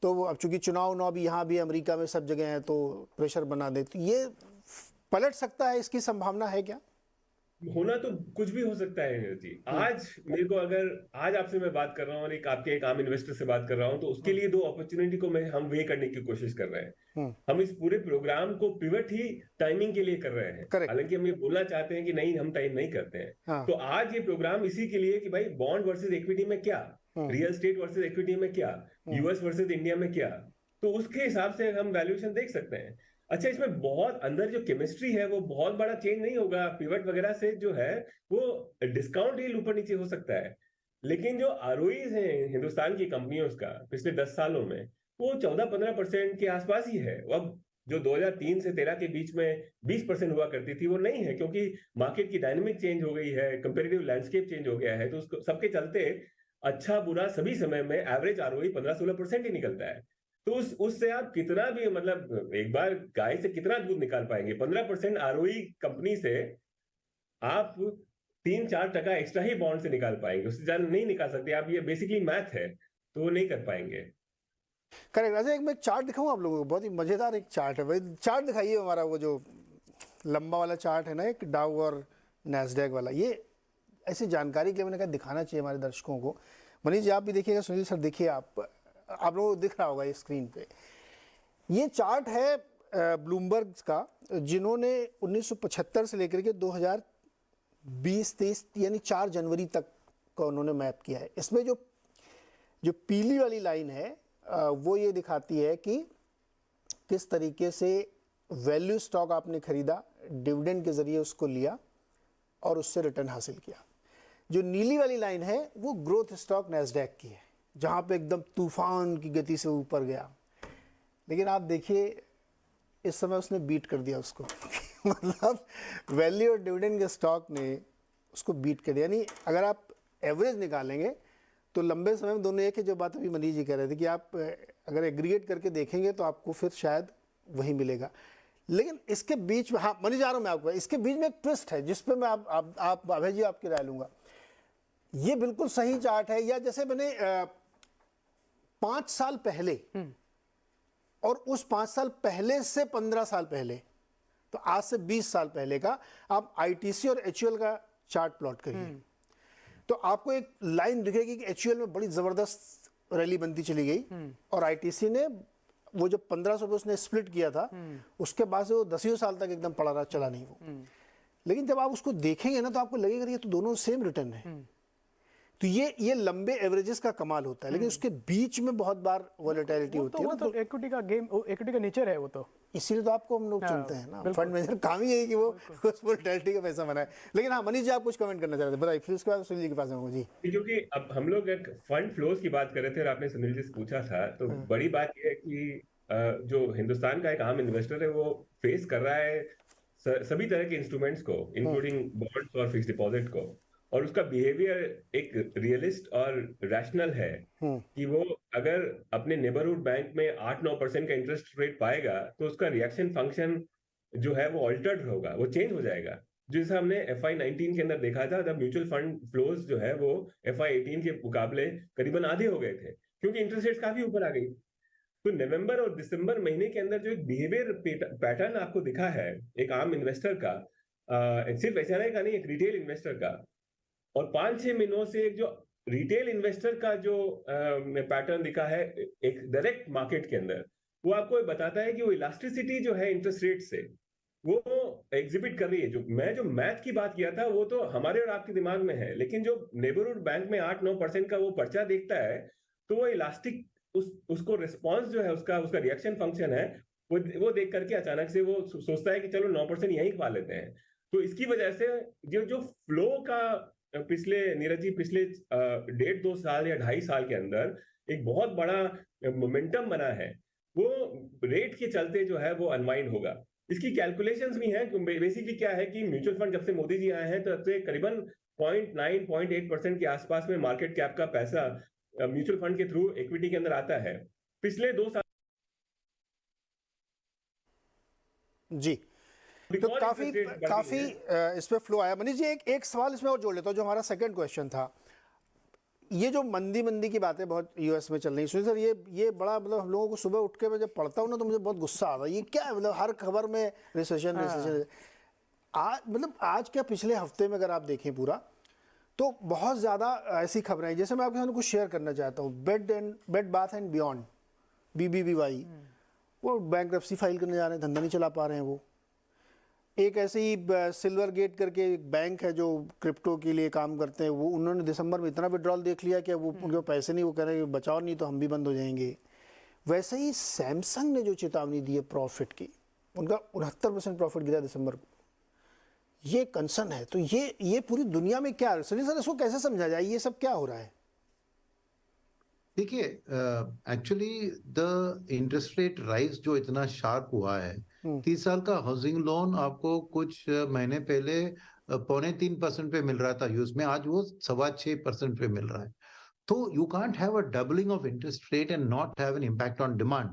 तो अब चूंकि चुनाव भी यहाँ भी अमेरिका में सब जगह है तो प्रेशर बना दे, तो ये पलट सकता है, इसकी संभावना है क्या? होना तो कुछ भी हो सकता है नीरज जी। आज मेरे को अगर आज आपसे मैं बात कर रहा हूँ और एक आम इन्वेस्टर से बात कर रहा हूँ, तो उसके लिए दो अपॉर्चुनिटी को हम वे करने की कोशिश कर रहे हैं। हम इस पूरे प्रोग्राम को पिवट ही टाइमिंग के लिए कर रहे हैं, Correct. हालांकि हम ये बोलना चाहते हैं कि नहीं, हम टाइम नहीं करते हैं। हाँ। तो आज ये प्रोग्राम इसी के लिए कि भाई बॉन्ड वर्सेस इक्विटी में क्या, रियल स्टेट वर्सेस इक्विटी में क्या, यूएस वर्सेस इंडिया में क्या, तो उसके हिसाब से हम वैल्यूएशन देख सकते हैं। अच्छा, इसमें बहुत अंदर जो केमिस्ट्री है वो बहुत बड़ा चेंज नहीं होगा पिवट वगैरह से, जो है वो डिस्काउंट ही ऊपर नीचे हो सकता है, लेकिन जो आरओईज हैं हिंदुस्तान की कंपनियों का पिछले 10 सालों में वो 14-15% के आसपास ही है। अब जो 2003 से 13 के बीच में 20% हुआ करती थी वो नहीं है, क्योंकि मार्केट की डायनेमिक चेंज हो गई है, कंपेरेटिव लैंडस्केप चेंज हो गया है, तो उसको सबके चलते अच्छा बुरा सभी समय में एवरेज आरओई 15-16% ही निकलता है। तो उससे आप कितना भी, मतलब एक बार गाय से कितना दूध निकाल पाएंगे? 15% आरओई कंपनी से आप 3-4% एक्स्ट्रा ही बॉन्ड से निकाल पाएंगे, उससे ज्यादा नहीं निकाल सकते आप। ये बेसिकली मैथ है, तो वो नहीं कर पाएंगे। करेक्ट। अच्छा, एक मैं चार्ट दिखाऊं आप लोगों को, बहुत ही मजेदार एक चार्ट है भाई। चार्ट दिखाइए हमारा, वो जो लंबा वाला चार्ट है ना, एक डाउ और नैस्डैक वाला। ये ऐसी जानकारी के लिए मैंने कहा दिखाना चाहिए हमारे दर्शकों को। मनीष जी आप भी देखिएगा, सुनील सर देखिए, आप लोगों को दिख रहा होगा ये स्क्रीन पे। ये चार्ट है ब्लूमबर्ग का, जिन्होंने 1975 से लेकर के 2020-23 यानी 4 जनवरी तक का उन्होंने मैप किया है। इसमें जो पीली वाली लाइन है वो ये दिखाती है कि किस तरीके से वैल्यू स्टॉक आपने खरीदा, डिविडेंड के जरिए उसको लिया और उससे रिटर्न हासिल किया। जो नीली वाली लाइन है वो ग्रोथ स्टॉक नैस्डैक की है, जहाँ पे एकदम तूफान की गति से ऊपर गया। लेकिन आप देखिए इस समय उसने बीट कर दिया उसको मतलब वैल्यू और डिविडेंड के स्टॉक ने उसको बीट कर दिया। यानी अगर आप एवरेज निकालेंगे तो लंबे समय में दोनों एक है। जो बात अभी मनीष जी कह रहे थे कि आप अगर एग्रीगेट करके देखेंगे तो आपको फिर शायद वही मिलेगा। लेकिन इसके बीच में, हाँ मनीष जा रहा हूँ मैं आपको, इसके बीच में एक ट्विस्ट है जिस पे मैं आप अभय जी आपकी राय लूँगा। ये बिल्कुल सही चार्ट है, या जैसे मैंने 5 साल पहले और उस 5 साल पहले से 15 साल पहले, तो आज से 20 साल पहले का आप आईटीसी और एचयूएल का चार्ट प्लॉट करिए, तो आपको एक लाइन दिखेगी कि एचयूएल में बड़ी जबरदस्त रैली बनती चली गई और आईटीसी ने वो जो 1500 पे उसने स्प्लिट किया था, उसके बाद से वो 10 साल तक एकदम पड़ा रहा, चला नहीं वो। लेकिन जब आप उसको देखेंगे ना तो आपको लगेगा ये तो दोनों सेम रिटर्न है। तो ये लंबे एवरेजेस का कमाल होता है, लेकिन उसके बीच में बहुत बार वॉलेटिलिटी होती है ना। तो इक्विटी का गेम, इक्विटी का नेचर है वो तो, इसीलिए तो आपको हम लोग चुनते हैं ना। फंड मैनेजर काम ही है कि वो उस वॉलेटिलिटी का पैसा बनाए। लेकिन हाँ मनीष जी आप कुछ कमेंट करना चाह रहे थे, बताइए, फिर उसके बाद सुनील जी के पास आऊंगा जी। क्योंकि अब हम लोग एक फंड फ्लोज की बात कर रहे थे और आपने सुनील जी से पूछा था, तो बड़ी बात यह है कि जो हिंदुस्तान का एक आम इन्वेस्टर है वो फेस कर रहा है सभी तरह के इंस्ट्रूमेंट्स को, इंक्लूडिंग बॉन्ड्स और फिक्स डिपॉजिट को, और उसका बिहेवियर एक रियलिस्ट और रैशनल है कि वो अगर अपने नेबरहुड बैंक में 8-9% का इंटरेस्ट रेट पाएगा तो उसका रिएक्शन फंक्शन जो है वो ऑल्टर्ड होगा, वो चेंज हो जाएगा। जैसा हमने FY19 के अंदर देखा था, जब म्यूचुअल फंड फ्लोज जो है वो FY18 के मुकाबले करीबन आधे हो गए थे, क्योंकि इंटरेस्ट रेट काफी ऊपर आ गई। तो नवंबर और दिसंबर महीने के अंदर जो एक बिहेवियर पैटर्न आपको दिखा है एक आम इन्वेस्टर का, सिर्फ एसआरआई का नहीं, एक रिटेल इन्वेस्टर का, और 5-6 महीनों से एक जो रिटेल इन्वेस्टर का जो पैटर्न दिखा है एक डायरेक्ट मार्केट के अंदर, वो आपको बताता है कि वो इलास्टिसिटी जो है इंटरेस्ट रेट से वो एग्जिबिट कर रही है। जो मैथ की बात किया था वो तो हमारे और आपके दिमाग में है, लेकिन जो नेबरहुड बैंक में 8-9% का वो पर्चा देखता है, तो वो इलास्टिक उसको रिस्पॉन्स जो है उसका रिएक्शन फंक्शन है, वो देख करके अचानक से वो सोचता है कि चलो 9% यहीं पा लेते हैं। तो इसकी वजह से जो फ्लो का पिछले 1.5-2 साल या 2.5 साल के अंदर एक बहुत बड़ा मोमेंटम बना है, वो रेट के चलते जो है वो अनवाइंड होगा। इसकी कैलकुलेशंस भी हैं। बेसिकली क्या है कि म्यूचुअल फंड जब से मोदी जी आए हैं तो तब से करीबन 0.9-0.8% के आसपास में मार्केट कैप का पैसा म्यूचुअल फंड के थ्रू इक्विटी के अंदर आता है। पिछले 2 साल जी तो काफी इस पे फ्लो आया। मनीष जी एक सवाल इसमें और जोड़ लेता हूँ, जो हमारा सेकंड क्वेश्चन था। ये जो मंदी की बातें बहुत यूएस में चल रही है सर, ये बड़ा मतलब हम लोगों को सुबह उठ के मैं जब पढ़ता हूँ ना तो मुझे बहुत गुस्सा आता है। ये क्या है, मतलब हर खबर में रिसेशन। आज मतलब आज क्या पिछले हफ्ते में अगर आप देखें पूरा, तो बहुत ज़्यादा ऐसी खबरें हैं, जैसे मैं आपके साथ कुछ शेयर करना चाहता हूँ। Bed bath and beyond, BBBY, वो बैंक्रप्सी फाइल करने जा रहे हैं, धंधा नहीं चला पा रहे हैं वो। एक ऐसे ही सिल्वर गेट करके एक बैंक है जो क्रिप्टो के लिए काम करते हैं, वो उन्होंने दिसंबर में इतना विड्रॉल देख लिया कि वो उनके पैसे नहीं, वो कह रहे हैं बचाओ नहीं तो हम भी बंद हो जाएंगे। वैसे ही सैमसंग ने जो चेतावनी दी है प्रॉफिट की, उनका 69% प्रॉफिट गिरा दिसंबर को, ये कंसर्न है। तो ये पूरी दुनिया में क्या, सुनील सर इसको कैसे समझा जाए, ये सब क्या हो रहा है? देखिए, actually the interest rate rise जो इतना शार्प हुआ है, 30 साल का हाउसिंग लोन आपको कुछ महीने पहले 3.25% पे मिल रहा था यूएस में, आज वो 6.25% पे मिल रहा है। तो you can't have a doubling of interest rate and not have an impact on demand,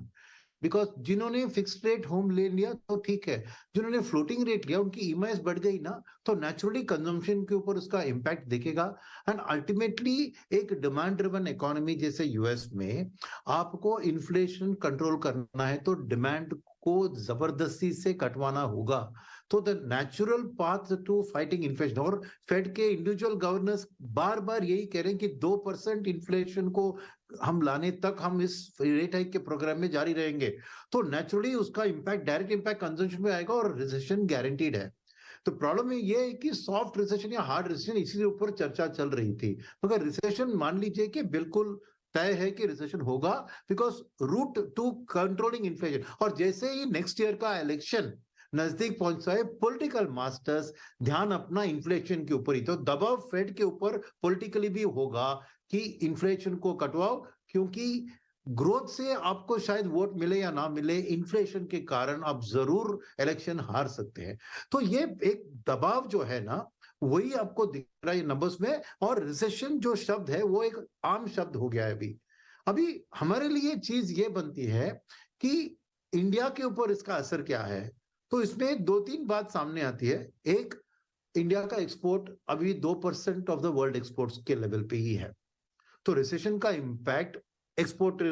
because जिन्होंने फिक्स्ड रेट होम ले लिया तो ठीक है, जिन्होंने फ्लोटिंग रेट लिया उनकी ईएमआईज बढ़ गई ना, तो नेचुरली कंजम्पशन के ऊपर उसका इम्पैक्ट दिखेगा। एंड अल्टीमेटली एक डिमांड ड्रिवन इकोनॉमी जैसे यूएस में आपको इन्फ्लेशन कंट्रोल करना है तो डिमांड को जबरदस्ती से कटवाना होगा। तो the natural path to fighting inflation, और फेड के इंडिविजुअल गवर्नर्स बार बार यही कह रहे हैं कि 2% इन्फ्लेशन को हम लाने तक हम इस रेट हाइक के प्रोग्राम में जारी रहेंगे। तो नेचुरली उसका इम्पैक्ट, डायरेक्ट इम्पैक्ट कंजम्पशन में आएगा और रिसेशन गारंटीड है। तो प्रॉब्लम ये है कि सॉफ्ट रिसेशन या हार्ड रिसेशन, इसी के ऊपर चर्चा चल रही थी। मगर रिसेशन मान लीजिए कि बिल्कुल तय है कि रिसेशन होगा, because route to controlling inflation. और जैसे ही नेक्स्ट ईयर का इलेक्शन नजदीक पहुंचता है, पॉलिटिकल मास्टर्स ध्यान अपना इन्फ्लेशन के ऊपर ही, तो दबाव फेड के ऊपर पॉलिटिकली भी होगा कि इन्फ्लेशन को कटवाओ, क्योंकि ग्रोथ से आपको शायद वोट मिले या ना मिले, इन्फ्लेशन के कारण आप जरूर इलेक्शन हार सकते हैं। तो ये एक दबाव जो है ना, वही आपको दिख रहा है नंबर्स में। और रिसेशन जो शब्द है वो एक आम शब्द हो गया है अभी हमारे लिए चीज ये बनती है कि इंडिया के ऊपर इसका असर क्या है। तो इसमें 2-3 बात सामने आती है। एक, इंडिया का एक्सपोर्ट अभी 2% ऑफ द वर्ल्ड एक्सपोर्ट्स के लेवल पे ही है, तो रिसेशन का इम्पैक्ट एक्सपोर्ट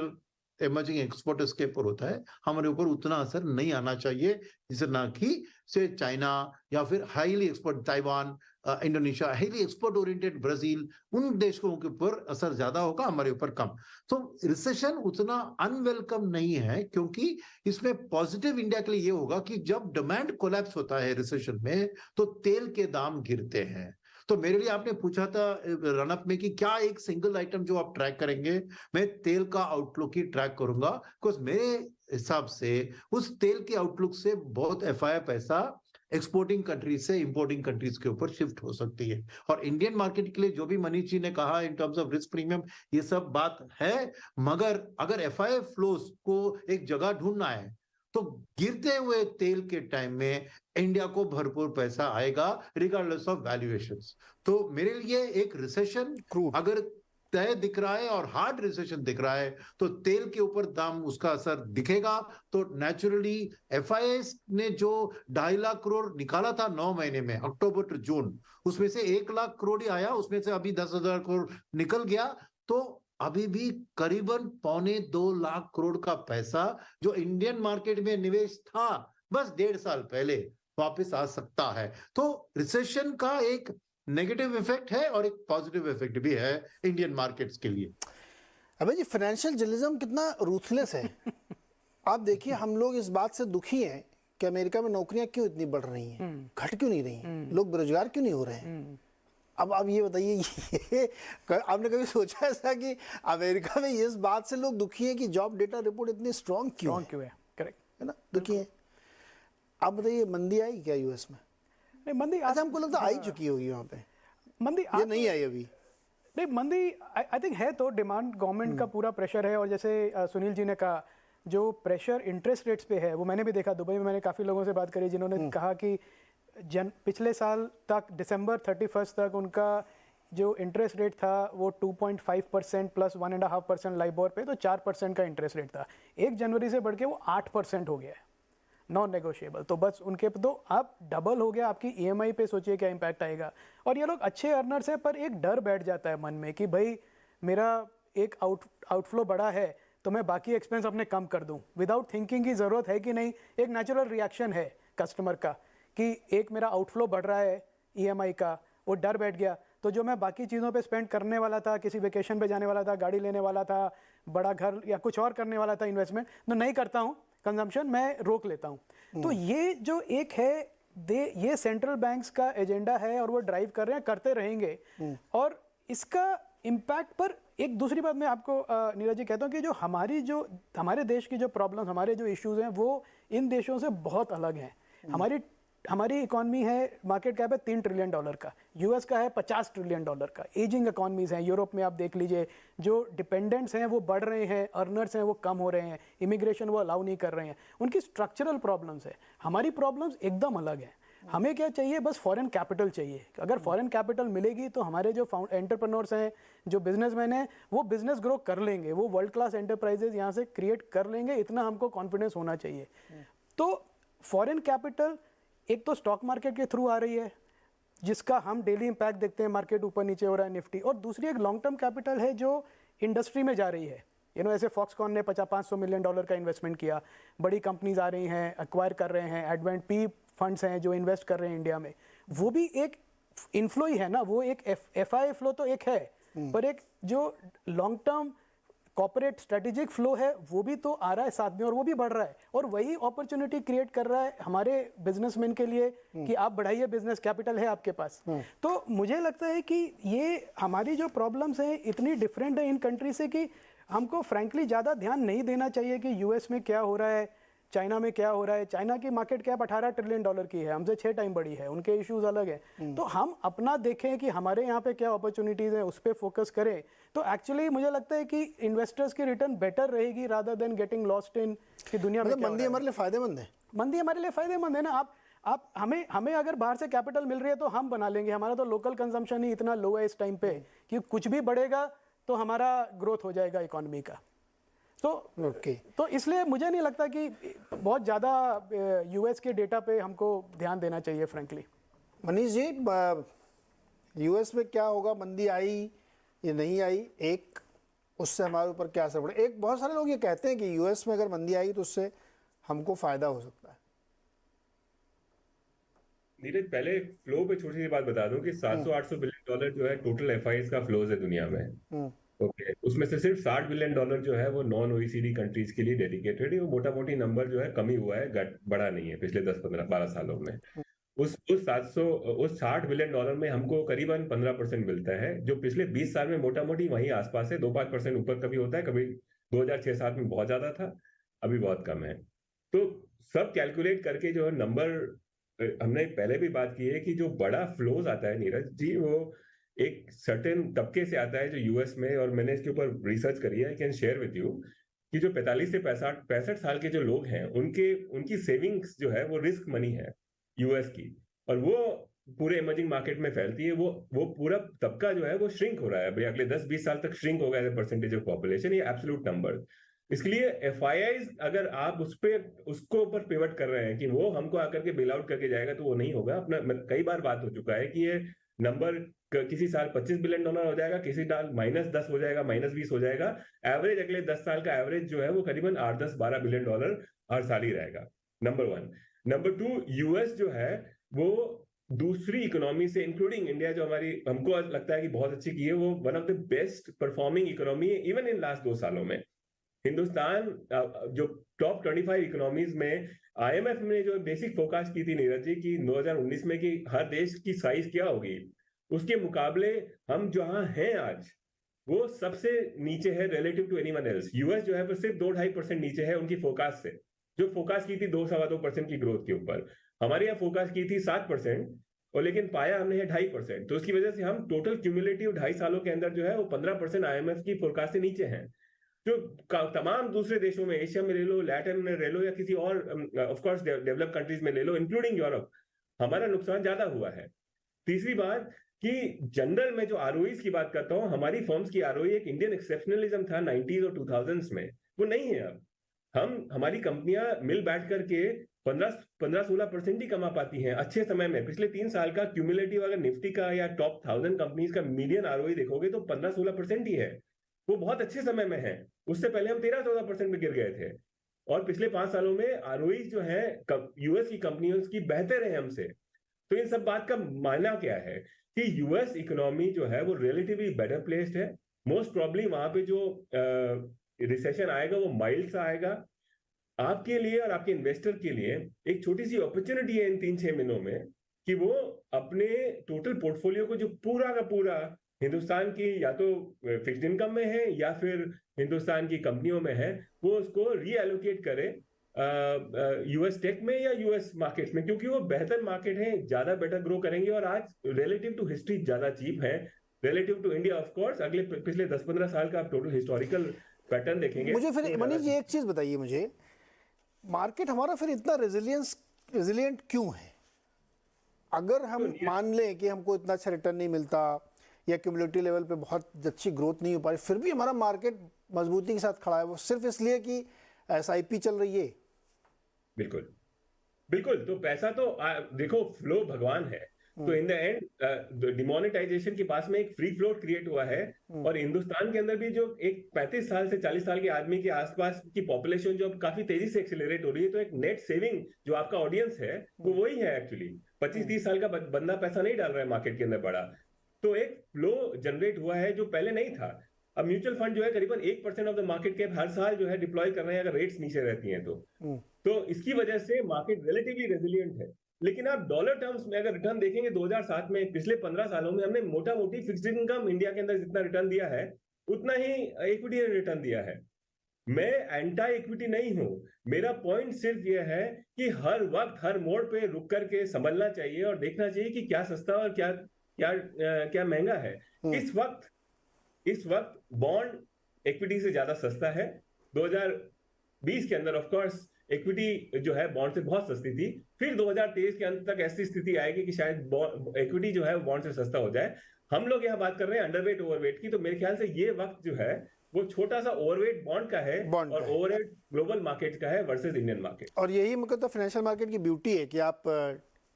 इमर्जिंग एक्सपोर्टर्स के ऊपर होता है, हमारे ऊपर उतना असर नहीं आना चाहिए जिसे ना कि से चाइना या फिर highly export Taiwan, Indonesia, highly export oriented Brazil, उन देशों के ऊपर असर ज्यादा होगा, हमारे ऊपर कम। तो रिसेशन उतना अनवेलकम नहीं है, क्योंकि इसमें पॉजिटिव इंडिया के लिए ये होगा कि जब डिमांड कोलैप्स होता है रिसेशन में, तो तेल के दाम गिरते हैं। तो मेरे लिए आपने पूछा था रनअप में कि क्या एक सिंगल आइटम जो आप ट्रैक करेंगे, मैं तेल का आउटलुक ही ट्रैक करूंगा, बिकॉज मेरे हिसाब से उस तेल के आउटलुक से बहुत एफआई पैसा एक्सपोर्टिंग कंट्रीज से इंपोर्टिंग कंट्रीज के ऊपर शिफ्ट हो सकती है। और इंडियन मार्केट के लिए जो भी मनीष जी ने कहा in terms of risk premium, ये सब बात है, मगर अगर एफआई फ्लोस को एक जगह ढूंढना है तो गिरते हुए तेल के टाइम में इंडिया को भरपूर पैसा आएगा रिगार्डलेस ऑफ वैल्यूएशंस। तो मेरे लिए एक रिसेशन अगर तय दिख रहा है और हार्ड रिसेशन दिख रहा है, तो तेल के ऊपर दाम उसका असर दिखेगा। तो नेचुरली एफआईएस ने जो 2.5 लाख करोड़ निकाला था 9 महीने में, अक्टूबर टू जून, उसमें से 1 लाख करोड़ ही आया, उसमें से अभी 10,000 करोड़ निकल गया। तो अभी भी करीबन 1.25 लाख करोड़ का पैसा जो इंडियन मार्केट में निवेश था बस 1.5 साल पहले, वापस आ सकता है। तो रिसेशन का एक नेगेटिव इफेक्ट है और एक पॉजिटिव इफेक्ट भी है इंडियन मार्केट्स के लिए। अबे जी, फाइनेंशियल जर्नलिज्म कितना रूथलेस है। आप देखिए, हम लोग इस बात से दुखी हैं कि अमेरिका में नौकरियां क्यों इतनी बढ़ रही हैं, घट क्यों नहीं रही, लोग बेरोजगार क्यों नहीं हो रहे हैं। अब ये बताइए, ये आपने कभी सोचा ऐसा कि अमेरिका में इस बात से लोग दुखी हैं कि जॉब डेटा रिपोर्ट इतनी स्ट्रॉन्ग क्यों है? करेक्ट है ना, दुखी है। आप बताइए, मंदी आई क्या यूएस में? नहीं, मंदी अच्छा, हमको लगता है आई चुकी होगी वहाँ पे, मंदी ये नहीं आई अभी। नहीं, मंदी आई थिंक है, तो डिमांड गवर्नमेंट का पूरा प्रेशर है। और जैसे सुनील जी ने कहा, जो प्रेशर इंटरेस्ट रेट्स पे है वो मैंने भी देखा। दुबई में मैंने काफ़ी लोगों से बात करी जिन्होंने कहा कि पिछले साल तक दिसंबर 31 तक उनका जो इंटरेस्ट रेट था वो 2.5% प्लस 1.5% लाइबोर पे, तो 4% का इंटरेस्ट रेट था। 1 जनवरी से बढ़ के वो 8% हो गया है, नॉन नेगोशिएबल। तो बस उनके तो आप डबल हो गया आपकी ईएमआई पे, सोचिए क्या इम्पैक्ट आएगा। और ये लोग अच्छे अर्नर्स हैं, पर एक डर बैठ जाता है मन में कि भाई मेरा एक आउटफ्लो बड़ा है तो मैं बाकी एक्सपेंस अपने कम कर दूं, विदाउट थिंकिंग की ज़रूरत है कि नहीं। एक नेचुरल रिएक्शन है कस्टमर का कि एक मेरा आउटफ्लो बढ़ रहा है ईएमआई का, वो डर बैठ गया, तो जो मैं बाकी चीज़ों पे स्पेंड करने वाला था, किसी वेकेशन पे जाने वाला था, गाड़ी लेने वाला था, बड़ा घर या कुछ और करने वाला था इन्वेस्टमेंट, तो नहीं करता हूँ कंजम्पशन, मैं रोक लेता हूँ। तो ये जो एक है ये सेंट्रल बैंक्स का एजेंडा है और वो ड्राइव कर रहे हैं, करते रहेंगे। और इसका इम्पैक्ट पर एक दूसरी बात मैं आपको नीरज जी कहता हूँ कि जो हमारे देश की जो प्रॉब्लम, हमारे जो इश्यूज हैं वो इन देशों से बहुत अलग हैं। हमारी इकॉनमी है, मार्केट कैप है $3 ट्रिलियन का, यूएस का है $50 ट्रिलियन का, एजिंग इकॉनमीज हैं, यूरोप में आप देख लीजिए जो डिपेंडेंट्स हैं वो बढ़ रहे हैं, अर्नर्स हैं वो कम हो रहे हैं, इमिग्रेशन वो अलाउ नहीं कर रहे हैं, उनकी स्ट्रक्चरल प्रॉब्लम्स है। हमारी प्रॉब्लम्स एकदम अलग हैं। हमें क्या चाहिए, बस फॉरेन कैपिटल चाहिए। अगर फॉरेन कैपिटल मिलेगी तो हमारे जो एंटरप्रेन्योर्स हैं, जो बिजनेसमैन हैं, वो बिजनेस ग्रो कर लेंगे, वो वर्ल्ड क्लास एंटरप्राइजेज यहाँ से क्रिएट कर लेंगे, इतना हमको कॉन्फिडेंस होना चाहिए। तो फॉरेन कैपिटल एक तो स्टॉक मार्केट के थ्रू आ रही है जिसका हम डेली इम्पैक्ट देखते हैं, मार्केट ऊपर नीचे हो रहा है निफ्टी, और दूसरी एक लॉन्ग टर्म कैपिटल है जो इंडस्ट्री में जा रही है। ऐसे फॉक्सकॉन ने $500 मिलियन का इन्वेस्टमेंट किया, बड़ी कंपनीज आ रही हैं, एक्वायर कर रहे हैं, एडवेंट पी फंड्स हैं जो इन्वेस्ट कर रहे हैं इंडिया में, वो भी एक इन्फ्लो ही है ना, वो एक एफआई फ्लो तो एक है, पर एक जो long term corporate strategic flow है वो भी तो आ रहा है साथ में, और वो भी बढ़ रहा है, और वही अपॉर्चुनिटी क्रिएट कर रहा है हमारे बिजनेसमैन के लिए कि आप बढ़ाइए, बिजनेस कैपिटल है आपके पास। तो मुझे लगता है कि ये हमारी जो प्रॉब्लम्स हैं इतनी डिफरेंट है इन कंट्री से कि हमको फ्रैंकली ज़्यादा ध्यान नहीं देना चाहिए कि यूएस में क्या हो रहा है, चाइना में क्या हो रहा है। चाइना की मार्केट कैप $18 ट्रिलियन की है, हमसे 6 टाइम बड़ी है, उनके इश्यूज अलग हैं। तो हम अपना देखें कि हमारे यहाँ पे क्या अपॉर्चुनिटीज हैं, उस पर फोकस करें, तो एक्चुअली मुझे लगता है कि इन्वेस्टर्स की रिटर्न बेटर रहेगी rather than getting lost in कि दुनिया में मंदी हमारे लिए फायदेमंद है। मंदी हमारे लिए फायदेमंद है ना। आप हमें अगर बाहर से कैपिटल मिल रही है तो हम बना लेंगे, हमारा तो लोकल कंजम्पशन ही इतना लो है इस टाइम पे कि कुछ भी बढ़ेगा तो हमारा ग्रोथ हो जाएगा इकोनॉमी का। तो इसलिए मुझे नहीं लगता कि बहुत ज़्यादा यूएस के डेटा पे हमको ध्यान देना चाहिए फ्रैंकली। मनीष जी, यूएस में क्या होगा, मंदी आई या नहीं आई, एक उससे हमारे ऊपर क्या असर पड़े? एक बहुत सारे लोग ये कहते हैं कि यूएस में अगर मंदी आई तो उससे हमको फायदा हो सकता है। नीरज, पहले फ्लो पे छोटी सी बात बता दूं कि $700-800 बिलियन जो है टोटल एफआईज का फ्लोज है दुनिया में। ओके, उसमें से सिर्फ $60 बिलियन जो है वो नॉन ओईसीडी कंट्रीज के लिए डेडिकेटेड है। वो मोटा मोटी नंबर जो है कम ही हुआ है, बढ़ा नहीं है पिछले 10-15-12 सालों में। उस 60 बिलियन में हमको करीबन 15% मिलता है, जो पिछले 20 साल में मोटा मोटी वहीं आसपास है। 2-5% ऊपर कभी होता है, कभी 2006-7 में बहुत ज्यादा था, अभी बहुत कम है। तो सब कैलकुलेट करके जो नंबर, हमने पहले भी बात की है कि जो बड़ा फ्लोज आता है नीरज जी, वो एक सर्टेन तबके से आता है जो यूएस में, और मैंने इसके ऊपर रिसर्च करी है, कैन शेयर विद यू, कि जो 45 से 65 साल के जो लोग हैं उनकी सेविंग्स जो है वो रिस्क मनी है यूएस की, और वो पूरे इमर्जिंग मार्केट में फैलती है। वो पूरा तबका जो है वो श्रिंक हो रहा है, भाई अगले 10-20 साल तक श्रिंक होगा as a percentage of population, ये एब्सोल्यूट नंबर। इसके लिए एफआईआईज अगर आप उसको ऊपर पिवट कर रहे हैं कि वो हमको आकर के बेल आउट करके जाएगा, तो वो नहीं होगा। कई बार बात हो चुका है कि ये नंबर किसी साल $25 बिलियन हो जाएगा, किसी साल -10 हो जाएगा, -20 हो जाएगा। एवरेज अगले 10 साल का एवरेज जो है वो करीबन 8-10-12 बिलियन डॉलर हर साल ही रहेगा, नंबर 1। नंबर 2, यूएस जो है वो दूसरी इकोनॉमी से, इंक्लूडिंग इंडिया, जो हमको लगता है कि बहुत अच्छी की है, वो one of the best performing economy है इवन इन लास्ट 2 सालों में। हिंदुस्तान जो टॉप 25 इकोनॉमीज में, आईएमएफ ने जो बेसिक फोरकास्ट की थी नीरज जी की 2019 में कि हर देश की साइज क्या होगी, उसके मुकाबले हम जहां हैं आज वो सबसे नीचे है relative to anyone else. US जो है वो सिर्फ 2-2.5% नीचे है उनकी फोरकास्ट से, जो फोरकास्ट की थी 2-2.25% की ग्रोथ के ऊपर। हमारे यहाँ फोरकास्ट की थी 7%, और लेकिन पाया हमने है 2.5%। तो उसकी वजह से हम टोटल क्यूमुलेटिव 2.5 सालों के अंदर जो है वो 15% आईएमएफ की फोरकास्ट से नीचे हैं। जो तमाम दूसरे देशों में, एशिया में ले लो, लैटिन में ले लो, या किसी और ऑफ कोर्स डेवलप्ड कंट्रीज में ले लो, इंक्लूडिंग यूरोप, हमारा नुकसान ज्यादा हुआ है। तीसरी बात कि जनरल में जो आरओईज की बात करता हूं, हमारी फर्म्स की आरओई एक इंडियन एक्सेप्शनलिज्म था 90s और 2000s में, वो नहीं है अब। हमारी कंपनियां मिल बैठ करके 15-16% ही कमा पाती हैं अच्छे समय में। पिछले 3 साल का क्यूमुलेटिव अगर निफ्टी का या टॉप 1000 कंपनीज का मीडियन आरओई देखोगे तो 15-16% ही है, वो बहुत अच्छे समय में है। उससे पहले हम 13-14% में गिर गए थे। और पिछले 5 सालों में आरओई जो है यूएस की कंपनियों की बेहतर है हमसे। तो इन सब बात का मायना क्या है कि यूएस इकोनॉमी जो है वो रिलेटिवली बेटर प्लेस्ड है। मोस्ट प्रॉब्ली वहां पे जो रिसेशन आएगा वो माइल्ड सा आएगा। आपके लिए और आपके इन्वेस्टर के लिए एक छोटी सी अपॉर्चुनिटी है इन 3-6 महीनों में कि वो अपने टोटल पोर्टफोलियो को जो पूरा का पूरा हिंदुस्तान की या तो फिक्स्ड इनकम में है या फिर हिंदुस्तान की कंपनियों में है, वो उसको रीएलोकेट करे यूएस टेक में या यूएस मार्केट में, क्योंकि वो बेहतर मार्केट है, ज्यादा बेटर ग्रो करेंगे और आज रिलेटिव टू हिस्ट्री ज्यादा चीप है relative to India. Of course अगले पिछले 10-15 साल का आप टोटल हिस्टोरिकल पैटर्न देखेंगे। मुझे फिर मनीष जी एक चीज बताइए, मुझे मार्केट हमारा फिर इतना रेजिलिएंट क्यों है? अगर हम मान लें कि हमको इतना अच्छा रिटर्न नहीं मिलता या क्यूमुलेटिव लेवल पे बहुत अच्छी ग्रोथ नहीं हो पा रही, फिर भी हमारा मार्केट मजबूती के साथ खड़ा है, वो सिर्फ इसलिए कि एसआईपी चल रही है? बिल्कुल बिल्कुल। तो पैसा तो देखो फ्लो भगवान है, तो इन द एंड डिमोनेटाइजेशन के पास में एक फ्री फ्लोट क्रिएट हुआ है। और हिंदुस्तान के अंदर भी जो एक 35 साल से 40 साल के आदमी के आसपास की पॉपुलेशन जो काफी तेजी से एक्सेलरेट हो रही है, तो एक नेट सेविंग जो आपका ऑडियंस है वो वही है एक्चुअली। 25-30 साल का बंदा पैसा नहीं डाल रहा है मार्केट के अंदर बड़ा, तो एक फ्लो जनरेट हुआ है जो पहले नहीं था। अब म्यूचुअल फंड जो है करीबन 1% ऑफ द मार्केट कैप हर साल जो है डिप्लॉय कर रहे हैं, अगर रेट्स नीचे रहती हैं तो इसकी वजह से मार्केट रिलेटिवली रेजिलिएंट है। लेकिन आप डॉलर टर्म्स में अगर रिटर्न देखेंगे 2007 में, पिछले 15 सालों में हमने मोटा मोटी फिक्स्ड इनकम इंडिया के अंदर जितना रिटर्न दिया है उतना ही इक्विटी ने रिटर्न दिया है। मैं एंटी इक्विटी नहीं हूं, मेरा पॉइंट सिर्फ यह है कि हर वक्त हर मोड़ पे रुक करके संभलना चाहिए और देखना चाहिए कि क्या सस्ता और क्या क्या क्या महंगा है। इस वक्त बॉन्ड इक्विटी से ज्यादा सस्ता है। 2020 के अंदर ऑफ कोर्स इक्विटी जो है बॉन्ड से बहुत सस्ती थी, फिर 2023 के अंत तक ऐसी स्थिति आएगी कि शायद इक्विटी जो है बॉन्ड से सस्ता हो जाए। हम लोग यहाँ बात कर रहे हैं अंडरवेट ओवरवेट की, तो मेरे ख्याल से ये वक्त जो है वो छोटा सा ओवरवेट बॉन्ड का है और ओवरवेट ग्लोबल मार्केट का है वर्सेस इंडियन मार्केट। और यही मुझे तो फाइनेंशियल मार्केट की ब्यूटी है कि आप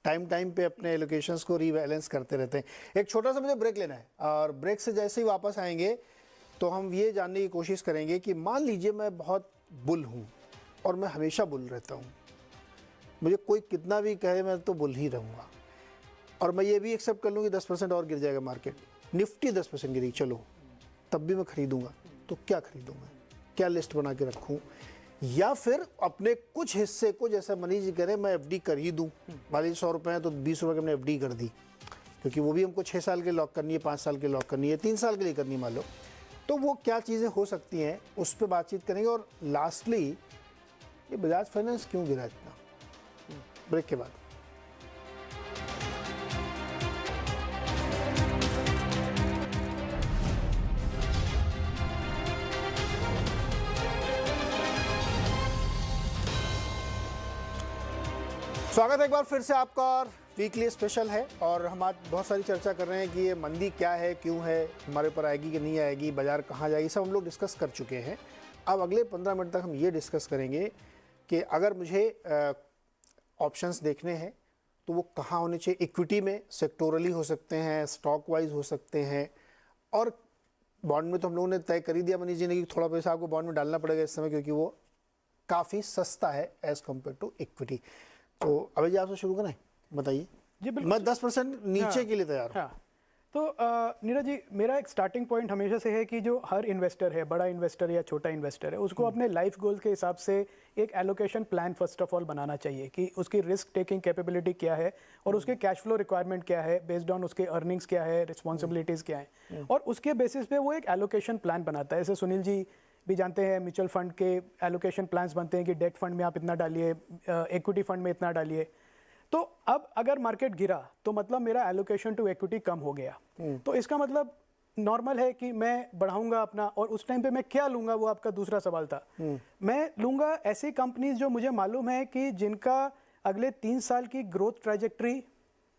टाइम पे अपने एलोकेशंस को रीबैलेंस करते रहते हैं। एक छोटा सा मुझे ब्रेक लेना है और ब्रेक से जैसे ही वापस आएंगे तो हम ये जानने की कोशिश करेंगे कि मान लीजिए मैं बहुत बुल हूँ और मैं हमेशा बुल रहता हूँ, मुझे कोई कितना भी कहे मैं तो बुल ही रहूँगा, और मैं ये भी एक्सेप्ट कर लूँ कि 10% और गिर जाएगा मार्केट, निफ्टी 10% गिरी, चलो तब भी मैं खरीदूँगा, तो क्या खरीदूँगा, क्या लिस्ट बना के रखूँ, या फिर अपने कुछ हिस्से को जैसा मनीष जी कह रहे मैं एफडी कर ही दूँ, मान लीजिए 100 रुपये हैं तो 20 रुपये की हमने एफडी कर दी, क्योंकि वो भी हमको 6 साल के लॉक करनी है, 5 साल के लॉक करनी है, 3 साल के लिए करनी है मान लो, तो वो क्या चीज़ें हो सकती हैं उस पर बातचीत करेंगे। और लास्टली ये बजाज फाइनेंस क्यों गिरा इतना, ब्रेक के बाद। स्वागत है एक बार फिर से आपका, और वीकली स्पेशल है और हम आज बहुत सारी चर्चा कर रहे हैं कि ये मंदी क्या है, क्यों है, हमारे ऊपर आएगी कि नहीं आएगी, बाजार कहाँ जाएगी, सब हम लोग डिस्कस कर चुके हैं। अब अगले 15 मिनट तक हम ये डिस्कस करेंगे कि अगर मुझे ऑप्शंस देखने हैं तो वो कहाँ होने चाहिए। इक्विटी में सेक्टोरली हो सकते हैं, स्टॉक वाइज हो सकते हैं, और बॉन्ड में तो हम लोगों ने तय कर ही दिया मनीष जी ने कि थोड़ा पैसा आपको बॉन्ड में डालना पड़ेगा इस समय, क्योंकि वो काफ़ी सस्ता है एज़ कम्पेयर टू इक्विटी। तो अभी जी आपसे शुरू करें, बताइए। जी बिल्कुल, मैं 10% नीचे के लिए तैयार हूँ। हाँ, तो नीरज जी, मेरा एक स्टार्टिंग पॉइंट हमेशा से है कि जो हर इन्वेस्टर है, बड़ा इन्वेस्टर या छोटा इन्वेस्टर है, उसको अपने लाइफ गोल के हिसाब से एक allocation plan first of all बनाना चाहिए कि उसकी रिस्क टेकिंग कैपेबिलिटी क्या है और उसके कैश फ्लो रिक्वायरमेंट क्या है, बेस्ड ऑन उसके अर्निंग्स क्या है, रिस्पॉन्सिबिलिटीज़ क्या है, और उसके बेसिस पे वो एक एलोकेशन प्लान बनाता है। जैसे सुनील जी भी जानते हैं म्यूचुअल फंड के एलोकेशन प्लान्स बनते हैं कि डेट फंड में आप इतना डालिए, इक्विटी फंड में इतना डालिए। तो अब अगर मार्केट गिरा तो मतलब मेरा एलोकेशन टू इक्विटी कम हो गया, तो इसका मतलब नॉर्मल है कि मैं बढ़ाऊंगा अपना, और उस टाइम पे मैं क्या लूंगा वो आपका दूसरा सवाल था। मैं लूंगा ऐसी कंपनीज जो मुझे मालूम है कि जिनका अगले 3 साल की ग्रोथ ट्रैजेक्टरी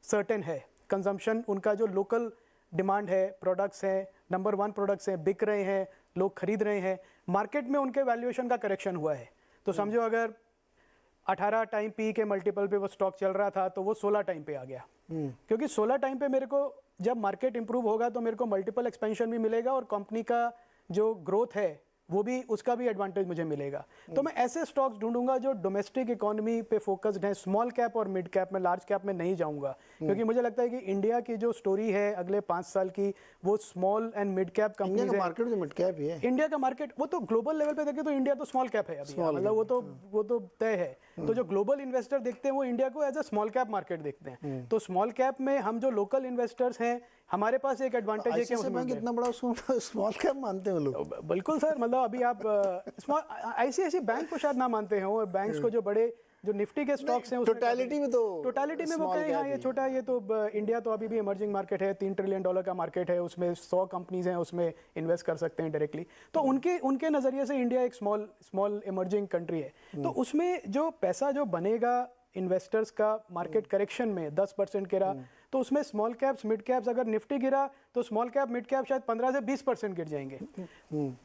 सर्टेन है, कंजम्पशन उनका जो लोकल डिमांड है, प्रोडक्ट्स हैं, नंबर 1 प्रोडक्ट्स हैं, बिक रहे हैं, लोग खरीद रहे हैं, मार्केट में उनके वैल्यूएशन का करेक्शन हुआ है। तो समझो अगर 18 टाइम पी के मल्टीपल पे वो स्टॉक चल रहा था तो वो 16 टाइम पे आ गया, क्योंकि 16 टाइम पे मेरे को जब मार्केट इंप्रूव होगा तो मेरे को मल्टीपल एक्सपेंशन भी मिलेगा और कंपनी का जो ग्रोथ है वो भी उसका भी एडवांटेज मुझे मिलेगा। तो मैं ऐसे स्टॉक्स ढूंढूंगा जो डोमेस्टिक इकोनॉमी पे फोकस्ड है, स्मॉल कैप और मिड कैप में, लार्ज कैप में नहीं जाऊंगा, क्योंकि मुझे लगता है कि इंडिया की जो स्टोरी है अगले 5 साल की वो small and mid cap India companies का है। मार्केट तो मिड कैप ही है। इंडिया का मार्केट वो तो ग्लोबल लेवल पे देखें तो इंडिया तो स्मॉल कैप है अभी, मतलब वो तो तय है। तो जो ग्लोबल इन्वेस्टर देखते हैं वो इंडिया को as a small cap market देखते हैं। तो स्मॉल कैप में हम जो लोकल इन्वेस्टर्स हैं, हमारे पास एक एडवांटेज है कि ICICI बैंक इतना बड़ा उसको स्मॉल कैप मानते हैं लोग। बिल्कुल सर, मतलब अभी आप स्मॉल ICICI बैंक को शायद ना मानते हो, बैंक्स को जो बड़े जो निफ्टी के स्टॉक्स हैं उसमें टोटलिटी में तो टोटलिटी में वो small कहें हाँ cap ये ही छोटा, ये तो इंडिया तो अभी भी इमर्जिंग मार्केट है, $3 ट्रिलियन का मार्केट है, उसमें 100 कंपनीज हैं, उसमें इन्वेस्ट कर सकते हैं डायरेक्टली। तो उनके नज़रिए से इंडिया एक स्मॉल इमर्जिंग कंट्री है। तो उसमें जो पैसा जो बनेगा इन्वेस्टर्स का मार्केट करेक्शन में 10% गिरा, तो उसमें स्मॉल कैप्स मिड कैप्स, अगर निफ्टी गिरा तो स्मॉल कैप मिड कैप शायद 15 से 20% गिर जाएंगे।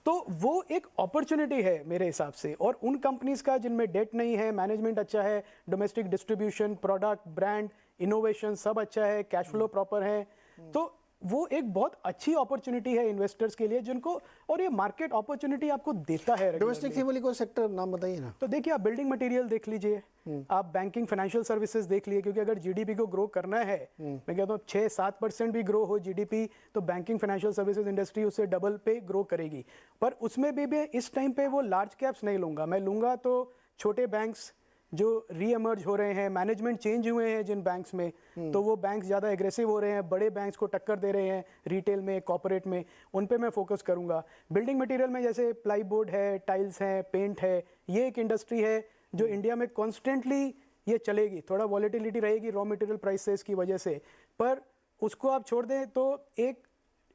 तो वो एक अपॉर्चुनिटी है मेरे हिसाब से। और उन कंपनीज का जिनमें डेट नहीं है, मैनेजमेंट अच्छा है, domestic distribution, product, brand, innovation सब अच्छा है, कैश फ्लो प्रॉपर है, तो वो एक बहुत अच्छी अपॉर्चुनिटी है इन्वेस्टर्स के लिए जिनको, और ये मार्केट अपॉर्चुनिटी आपको देता है। डोमेस्टिक थीम वाली कोई सेक्टर नाम बताइए ना। तो देखिए, आप बिल्डिंग मटेरियल देख लीजिए, आप बैंकिंग फाइनेंशियल सर्विसेज देख लिए, क्योंकि अगर जीडीपी को ग्रो करना है, मैं कहता हूँ 6-7% भी ग्रो हो जीडीपी, तो बैंकिंग फाइनेंशियल सर्विसेज इंडस्ट्री उससे डबल पे ग्रो करेगी। पर उसमें भी इस टाइम पे वो लार्ज कैप्स नहीं लूंगा, मैं लूंगा तो छोटे बैंक्स जो रीएमर्ज हो रहे हैं, मैनेजमेंट चेंज हुए हैं जिन बैंक्स में, तो वो बैंक्स ज़्यादा एग्रेसिव हो रहे हैं, बड़े बैंक्स को टक्कर दे रहे हैं रिटेल में, कॉर्पोरेट में, उन पे मैं फोकस करूंगा। बिल्डिंग मटेरियल में जैसे प्लाईबोर्ड है, टाइल्स हैं, पेंट है, ये एक इंडस्ट्री है जो इंडिया में कॉन्स्टेंटली ये चलेगी। थोड़ा वॉलेटिलिटी रहेगी रॉ मटेरियल प्राइसेस की वजह से, पर उसको आप छोड़ दें तो एक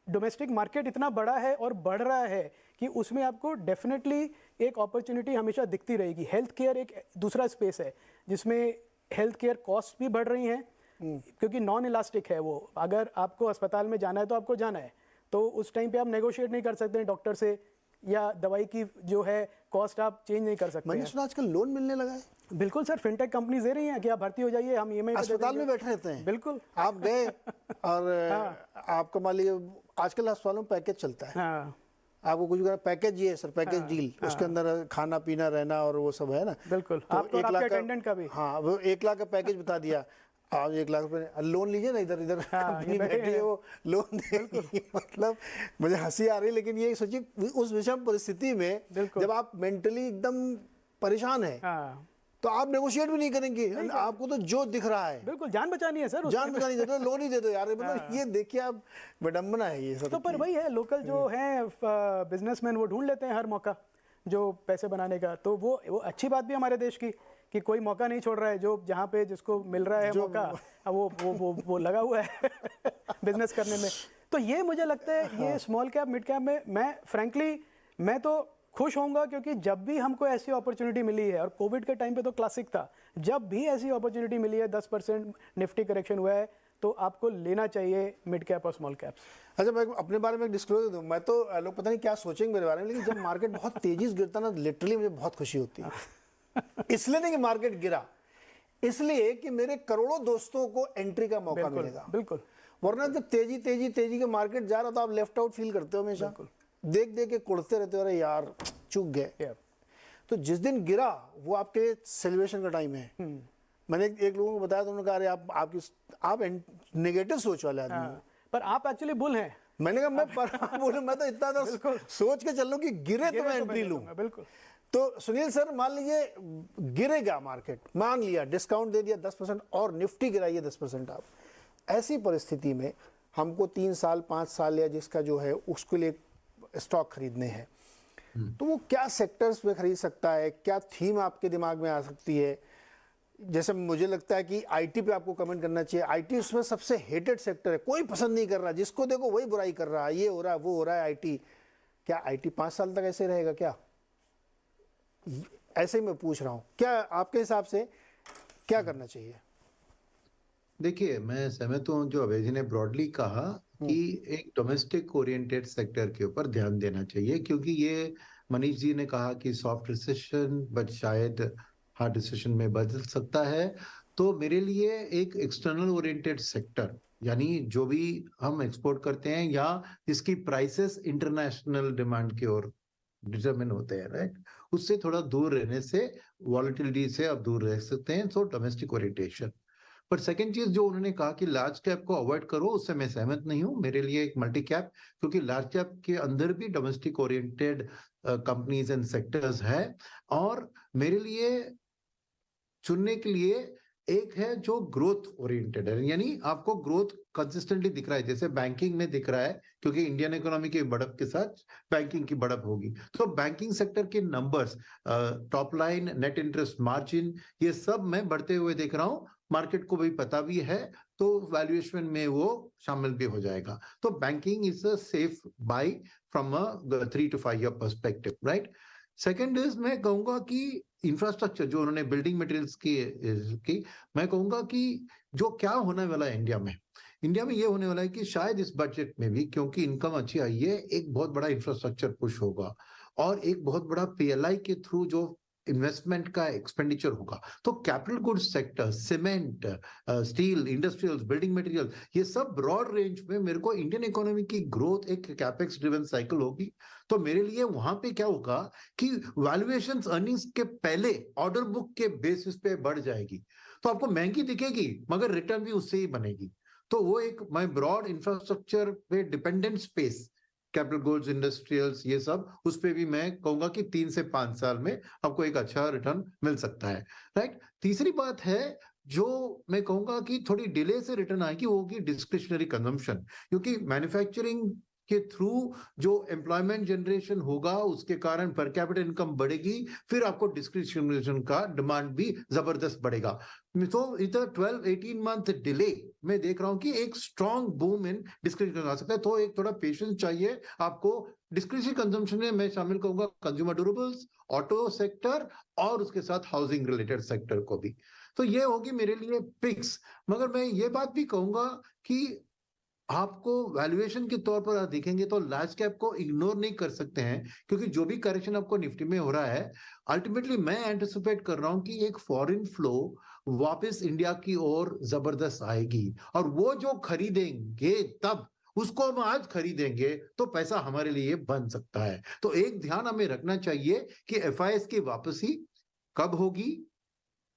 डोमेस्टिक मार्केट इतना बड़ा है और बढ़ रहा है कि उसमें आपको डेफिनेटली एक अपॉर्चुनिटी हमेशा दिखती रहेगी। हेल्थ केयर एक दूसरा स्पेस है जिसमें हेल्थ केयर कॉस्ट भी बढ़ रही हैं, क्योंकि नॉन इलास्टिक है वो। अगर आपको अस्पताल में जाना है तो आपको जाना है, तो उस टाइम पे आप नेगोशिएट नहीं कर सकते हैं डॉक्टर से, या दवाई की जो है कॉस्ट आप चेंज नहीं कर सकते मैंने हैं। सुना आजकल लोन मिलने लगा है। बिल्कुल सर, फिनटेक कंपनीज दे रही हैं कि आप भर्ती हो जाइए, हम EMI अस्पताल में बैठे रहते हैं, बिल्कुल। आप गए और आपका मान लीजिए आजकल अस्पतालों में पैकेज चलता है, हाँ आपको कुछ पैकेज ये सर, पैकेज डील, उसके अंदर खाना पीना रहना और वो सब है ना। बिल्कुल, तो आपको और 1 लाख आपके का, अटेंडेंट का भी। हाँ वो 1 लाख का पैकेज बता दिया, आप 1 लाख रुपए लोन लीजिए ना, इधर इधर कंपनी बैठी है वो लोन देगी। मतलब मुझे हंसी आ रही है, लेकिन ये सोचिए उस विषम परिस्थिति में जब आप मेंटली एकदम परेशान है, हाँ तो आप नेगोशिएट भी नहीं करेंगे, आपको तो जो दिख रहा है, बिल्कुल, जान बचानी है सर, जान बचानी दे दो, लोन ही दे दो यार। मतलब ये देखिए आप, विडंबना है ये सब। तो पर वही है, लोकल जो है बिजनेसमैन वो ढूंढ लेते हैं हर मौका जो पैसे बनाने का। तो वो अच्छी बात भी हमारे देश की कि कोई मौका नहीं छोड़ रहा है, जो जहाँ पे जिसको मिल रहा है मौका वो लगा हुआ है बिजनेस करने में। तो ये मुझे लगता है ये स्मॉल कैप मिड कैप में मैं फ्रैंकली मैं तो खुश होऊंगा, क्योंकि जब भी हमको ऐसी अपॉर्चुनिटी मिली है, और कोविड के टाइम पे तो क्लासिक था, जब भी ऐसी अपॉर्चुनिटी मिली है, 10% निफ्टी करेक्शन हुआ है, तो आपको लेना चाहिए मिड कैप और स्मॉल कैप। अच्छा, मैं अपने बारे में डिस्क्लोज दूं, मैं तो लोग पता नहीं क्या सोचेंगे मेरे बारे में, लेकिन जब मार्केट बहुत तेजी से गिरता ना, लिटरली मुझे बहुत खुशी होती है। इसलिए नहीं कि मार्केट गिरा, इसलिए कि मेरे करोड़ों दोस्तों को एंट्री का मौका मिलेगा। बिल्कुल, वरना जब तेजी के मार्केट जा रहा, तो आप लेफ्ट आउट फील करते हो हमेशा, देख देख के कुड़ते रहते हो, अरे यार चूक गए। तो जिस दिन गिरा वो आपके सेलिब्रेशन का टाइम है। मैंने एक लोगों को बताया, तो उन्होंने कहा आप नेगेटिव सोच वाले आदमी हो, पर आप एक्चुअली बुल हैं। मैंने कहा मैं तो इतना तो सोच के चल लूं कि गिरे तो मैं एंट्री लूं। बिल्कुल। तो सुनील सर, मान लीजिए गिरेगा मार्केट, मान लिया डिस्काउंट दे दिया 10% और निफ्टी गिराइए 10%, आप ऐसी परिस्थिति में हमको 3 साल 5 साल या जिसका जो है उसके लिए स्टॉक खरीदने हैं, तो वो क्या सेक्टर्स में खरीद सकता है, क्या थीम आपके दिमाग में आ सकती है? जैसे मुझे लगता है कि आईटी पे आपको कमेंट करना चाहिए। आईटी उसमें सबसे हेटेड सेक्टर है, कोई पसंद नहीं कर रहा, जिसको देखो वही बुराई कर रहा है, ये हो रहा है वो हो रहा है आईटी। क्या आईटी 5 साल तक ऐसे रहेगा क्या? ऐसे ही मैं पूछ रहा हूँ, क्या आपके हिसाब से क्या करना चाहिए? देखिए, मैं सहमत हूँ जो अभय जी ने ब्रॉडली कहा कि एक डोमेस्टिक ओरिएंटेड सेक्टर के ऊपर ध्यान देना चाहिए, क्योंकि ये मनीष जी ने कहा कि सॉफ्ट रिसेशन बट शायद हार्ड रिसेशन में बदल सकता है। तो मेरे लिए एक एक्सटर्नल ओरिएंटेड सेक्टर, यानी जो भी हम एक्सपोर्ट करते हैं या जिसकी प्राइसेस इंटरनेशनल डिमांड की ओर डिटरमिन होते हैं, राइट? उससे थोड़ा दूर रहने से, वॉलेटिलिटी से आप दूर रह सकते हैं, सो डोमेस्टिक ओरिएंटेशन। पर सेकंड चीज जो उन्होंने कहा कि लार्ज कैप को अवॉइड करो, उससे मैं सहमत नहीं हूं। मेरे लिए एक मल्टी कैप, क्योंकि लार्ज कैप के अंदर भी domestic oriented companies and sectors है, और मेरे लिए चुनने के लिए एक है जो ग्रोथ ओरिएंटेड है, यानी आपको ग्रोथ कंसिस्टेंटली दिख रहा है, जैसे बैंकिंग में दिख रहा है, क्योंकि इंडियन इकोनॉमी की बढ़त के साथ बैंकिंग की बढ़त होगी। तो बैंकिंग सेक्टर के numbers, top line, net interest margin, ये सब मैं बढ़ते हुए देख रहा हूँ। मार्केट को भी पता भी है, तो वैल्यूएशन में वो शामिल भी हो जाएगा। तो banking is a safe buy from a 3 to 5 year perspective, right? Second is, मैं कहूंगा कि इंफ्रास्ट्रक्चर जो उन्होंने बिल्डिंग मटेरियल्स की मैं कहूंगा कि जो क्या होने वाला है इंडिया में ये होने वाला है कि शायद इस बजट में भी, क्योंकि इनकम अच्छी आई है, एक बहुत बड़ा इंफ्रास्ट्रक्चर पुश होगा, और एक बहुत बड़ा पीएलआई के थ्रू जो इन्वेस्टमेंट का एक्सपेंडिचर होगा। तो capital goods sector, cement, steel, industrials, building material, ये सब ब्रॉड रेंज में मेरे को इंडियन इकोनॉमी की ग्रोथ एक कैपेक्स ड्रिवन साइकिल होगी। तो मेरे लिए वहां पे क्या होगा कि वैल्यूएशंस अर्निंग्स के पहले ऑर्डर बुक के बेसिस पे बढ़ जाएगी, तो आपको महंगी दिखेगी मगर रिटर्न भी उससे ही बनेगी। तो वो एक मैं ब्रॉड इंफ्रास्ट्रक्चर पे dependent space, capital goods, industrials, ये सब, उस पे भी मैं कहूंगा कि 3 से 5 साल में आपको एक अच्छा रिटर्न मिल सकता है, राइट? तीसरी बात है जो मैं कहूंगा कि थोड़ी डिले से रिटर्न आएगी, वो होगी डिस्क्रिशनरी कंजम्पशन, क्योंकि मैन्युफैक्चरिंग के थ्रू जो एम्प्लॉयमेंट जनरेशन होगा, उसके कारण पर कैपिटल इनकम बढ़ेगी, फिर आपको डिस्क्रिशनरी का डिमांड भी जबरदस्त बढ़ेगा। तो इधर 12-18 मंथ डिले मैं देख रहा हूं कि एक स्ट्रॉन्ग बूम इन डिस्क्रिशनरी आ सकता है। तो एक थोड़ा पेशेंस चाहिए आपको। डिस्क्रिशनरी कंजम्पशन में मैं शामिल करूंगा कंज्यूमर ड्यूरेबल्स, ऑटो सेक्टर, और उसके साथ हाउसिंग रिलेटेड सेक्टर को भी। तो ये होगी मेरे लिए पिक्स। मगर मैं ये बात भी कहूंगा कि आपको वैल्यूएशन के तौर पर आप देखेंगे तो लार्ज कैप को इग्नोर नहीं कर सकते हैं, क्योंकि जो भी करेक्शन आपको निफ्टी में हो रहा है, अल्टीमेटली मैं एंटिसिपेट कर रहा हूं कि एक फॉरेन फ्लो वापस इंडिया की ओर जबरदस्त आएगी, और वो जो खरीदेंगे तब उसको हम आज खरीदेंगे तो पैसा हमारे लिए बन सकता है। तो एक ध्यान हमें रखना चाहिए कि एफआईएस की वापसी कब होगी,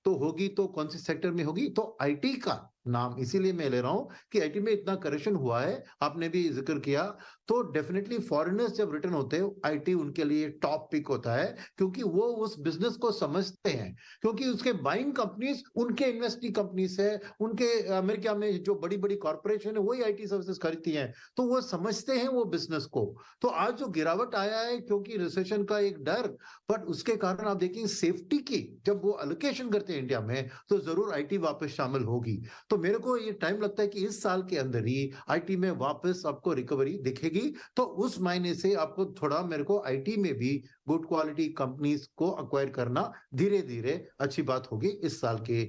तो होगी तो कौन से सेक्टर में होगी। तो आईटी का नाम इसीलिए मैं ले रहा हूं कि आईटी में इतना करेक्शन हुआ है, आपने भी जिक्र किया, तो डेफिनेटली फॉरेनर्स जब रिटर्न होते हैं, आईटी उनके लिए टॉप पिक होता है, क्योंकि वो उस बिजनेस को समझते हैं, क्योंकि उसके बाइंग कंपनीज उनके इन्वेस्टिंग कंपनीज है, उनके अमेरिका में जो बड़ी बड़ी कॉर्पोरेशन है वही आईटी सर्विसेज खरीदती हैं, तो वो समझते हैं वो बिजनेस को। तो आज जो गिरावट आया है क्योंकि रिसेशन का एक डर, बट उसके कारण आप देखेंगे सेफ्टी की जब वो एलोकेशन करते हैं इंडिया में, तो जरूर आईटी वापस शामिल होगी। तो मेरे को ये टाइम लगता है कि इस साल के अंदर ही आईटी में वापस आपको रिकवरी दिखेगी। तो उस मायने से आपको थोड़ा, मेरे को आईटी में भी गुड क्वालिटी कंपनीज को अक्वायर करना धीरे धीरे अच्छी बात होगी। इस साल के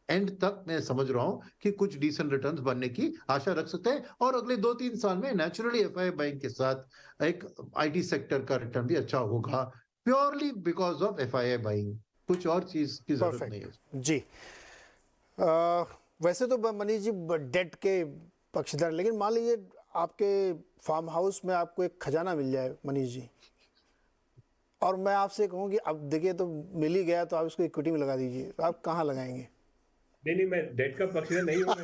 एंड तक मैं समझ रहा हूं कि कुछ डिसेंट रिटर्न्स बनने की आशा रख सकते हैं, और अगले 2-3 साल में नेचुरली एफआई बाइंग के साथ एक आईटी सेक्टर का रिटर्न भी अच्छा होगा, purely because of FI buying, कुछ और चीज की जरूरत नहीं है जी। वैसे तो मनीष जी डेट के पक्षधर, लेकिन मान लीजिए आपके फार्म हाउस में आपको एक खजाना मिल जाए मनीष जी, और मैं आपसे कहूँ कि अब देखिए तो मिल ही गया, तो आप इसको इक्विटी में लगा दीजिए, तो आप कहाँ लगाएंगे? नहीं, मैं डेट का पक्षधर नहीं हूँ।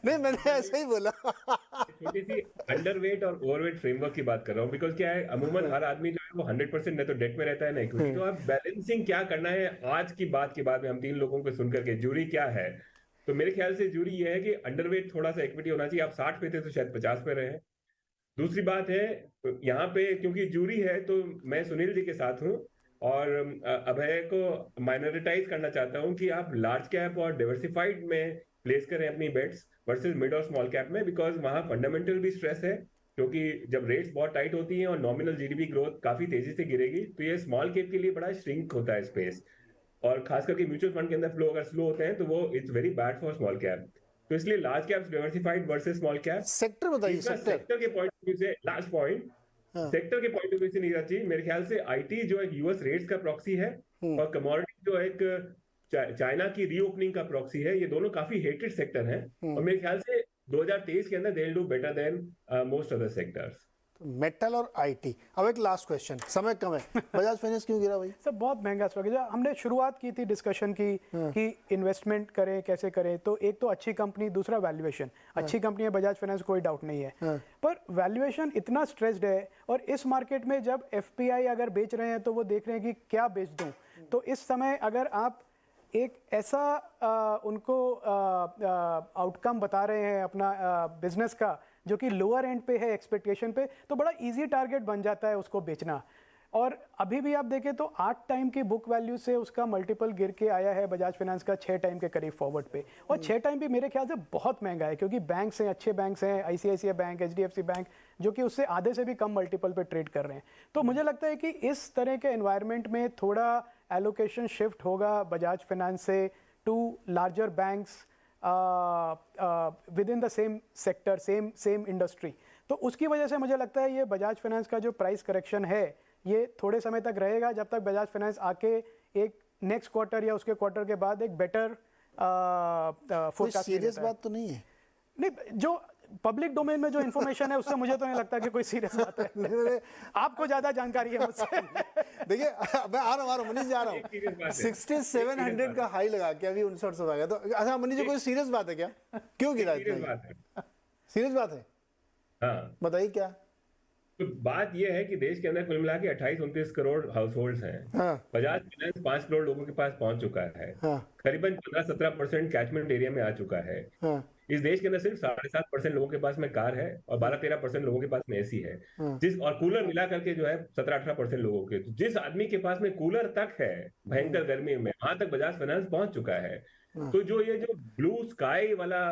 नहीं, मैंने ऐसे ही बोला। छोटी सी अंडरवेट और ओवरवेट फ्रेमवर्क की बात कर रहा हूँ, बिकॉज क्या है, अमूमन हर आदमी जो है वो 100% न तो डेट में रहता है ना इक्विटी। तो आप बैलेंसिंग क्या करना है, आज की बात के बाद में हम 3 लोगों को सुनकर के जूरी क्या है, तो मेरे ख्याल से जूरी ये है कि अंडरवेट थोड़ा सा इक्विटी होना चाहिए। आप 60 पे थे तो शायद 50 पे रहे। दूसरी बात है, यहाँ पे क्योंकि जूरी है तो मैं सुनील जी के साथ हूँ, और अभय को माइनॉरिटाइज करना चाहता हूँ कि आप लार्ज कैप और डाइवर्सिफाइड में प्लेस करें अपनी बेट्स वर्सेस मिड और स्मॉल कैप में, बिकॉज वहां फंडामेंटल भी स्ट्रेस है, क्योंकि जब रेट्स बहुत टाइट होती हैं और नॉमिनल जीडीपी ग्रोथ काफी तेजी से गिरेगी, तो ये स्मॉल कैप के लिए बड़ा श्रिंक होता है स्पेस, और खास करके म्यूचुअल फंड के अंदर फ्लो अगर स्लो होते हैं तो वो it's very bad for small cap. तो इसलिए large cap diversified versus small cap. Sector बताइए, सेक्टर के पॉइंट ऑफ व्यू से लास्ट पॉइंट, सेक्टर के पॉइंट ऑफ व्यू से नहीं चाहिए मेरे ख्याल से। आईटी जो एक यूएस रेट्स का प्रॉक्सी है, और कमोडिटी जो एक चाइना की रीओपनिंग का प्रॉक्सी है, ये दोनों काफी हेटेड सेक्टर हैं, और मेरे ख्याल से 2023 के अंदर they will do better than most other sectors. Metal और आईटी। अब एक लास्ट क्वेश्चन, समय कम है, बजाज फाइनेंस क्यों गिरा भाई? सब बहुत महंगा स्टॉक है। जब हमने शुरुआत की थी डिस्कशन की कि इन्वेस्टमेंट करें कैसे करें, तो एक तो अच्छी कंपनी, दूसरा वैल्यूएशन। अच्छी कंपनी है बजाज फाइनेंस, कोई डाउट नहीं है, पर वैल्यूएशन इतना स्ट्रेस्ड है। और इस मार्केट में जब एफपीआई अगर बेच रहे हैं तो वो देख रहे हैं कि क्या बेच दूं। तो इस समय अगर आप एक ऐसा उनको आउटकम बता रहे हैं अपना बिजनेस का जो कि लोअर एंड पे है एक्सपेक्टेशन पे, तो बड़ा इजी टारगेट बन जाता है उसको बेचना। और अभी भी आप देखें तो 8 टाइम की बुक वैल्यू से उसका मल्टीपल गिर के आया है बजाज फाइनेंस का 6 टाइम के करीब फॉरवर्ड पे। और 6 टाइम भी मेरे ख्याल से बहुत महंगा है, क्योंकि बैंक्स हैं, अच्छे बैंक्स हैं, आईसीआईसीआई बैंक, एचडीएफसी बैंक, जो कि उससे आधे से भी कम मल्टीपल पे ट्रेड कर रहे हैं। तो मुझे लगता है कि इस तरह के एनवायरनमेंट में थोड़ा एलोकेशन शिफ्ट होगा बजाज फाइनेंस से to larger banks within the same sector, same industry. तो उसकी वजह से मुझे लगता है ये बजाज फाइनेंस का जो प्राइस करेक्शन है ये थोड़े समय तक रहेगा, जब तक बजाज फाइनेंस आके एक नेक्स्ट क्वार्टर या उसके क्वार्टर के बाद एक बेटर फोरकास्ट। सीरियस बात तो नहीं है? नहीं, जो पब्लिक डोमेन में जो इन्फॉर्मेशन है उससे मुझे तो नहीं लगता कि कोई सीरियस बात है। आपको ज्यादा जानकारी है मुझसे। देखिए मैं आ रहा हूँ मनीष जी, आ रहा हूँ। 6700 का हाई लगा के अभी 5900 आ गया। तो अच्छा मनीष जी, कोई सीरियस बात है क्या? क्यों गिरा? सीरियस बात है, हाँ बताइए क्या। तो बात यह है कि देश के अंदर कुल मिला के 28-29 करोड़ हाउस होल्ड हैं। हाँ, बजाज फाइनेंस 5 करोड़ लोगों के पास पहुंच चुका है। हाँ, करीबन 15-17% कैचमेंट एरिया में आ चुका है। हाँ, इस देश के अंदर सिर्फ 7.5% लोगों के पास में कार है और 12-13% लोगों के पास में एसी है। हाँ। जिस और कूलर मिला करके जो है 17-18% लोगों के, तो जिस आदमी के पास में कूलर तक है भयंकर गर्मी में, वहां तक बजाज फाइनेंस पहुंच चुका है। तो जो ये जो ब्लू स्काई वाला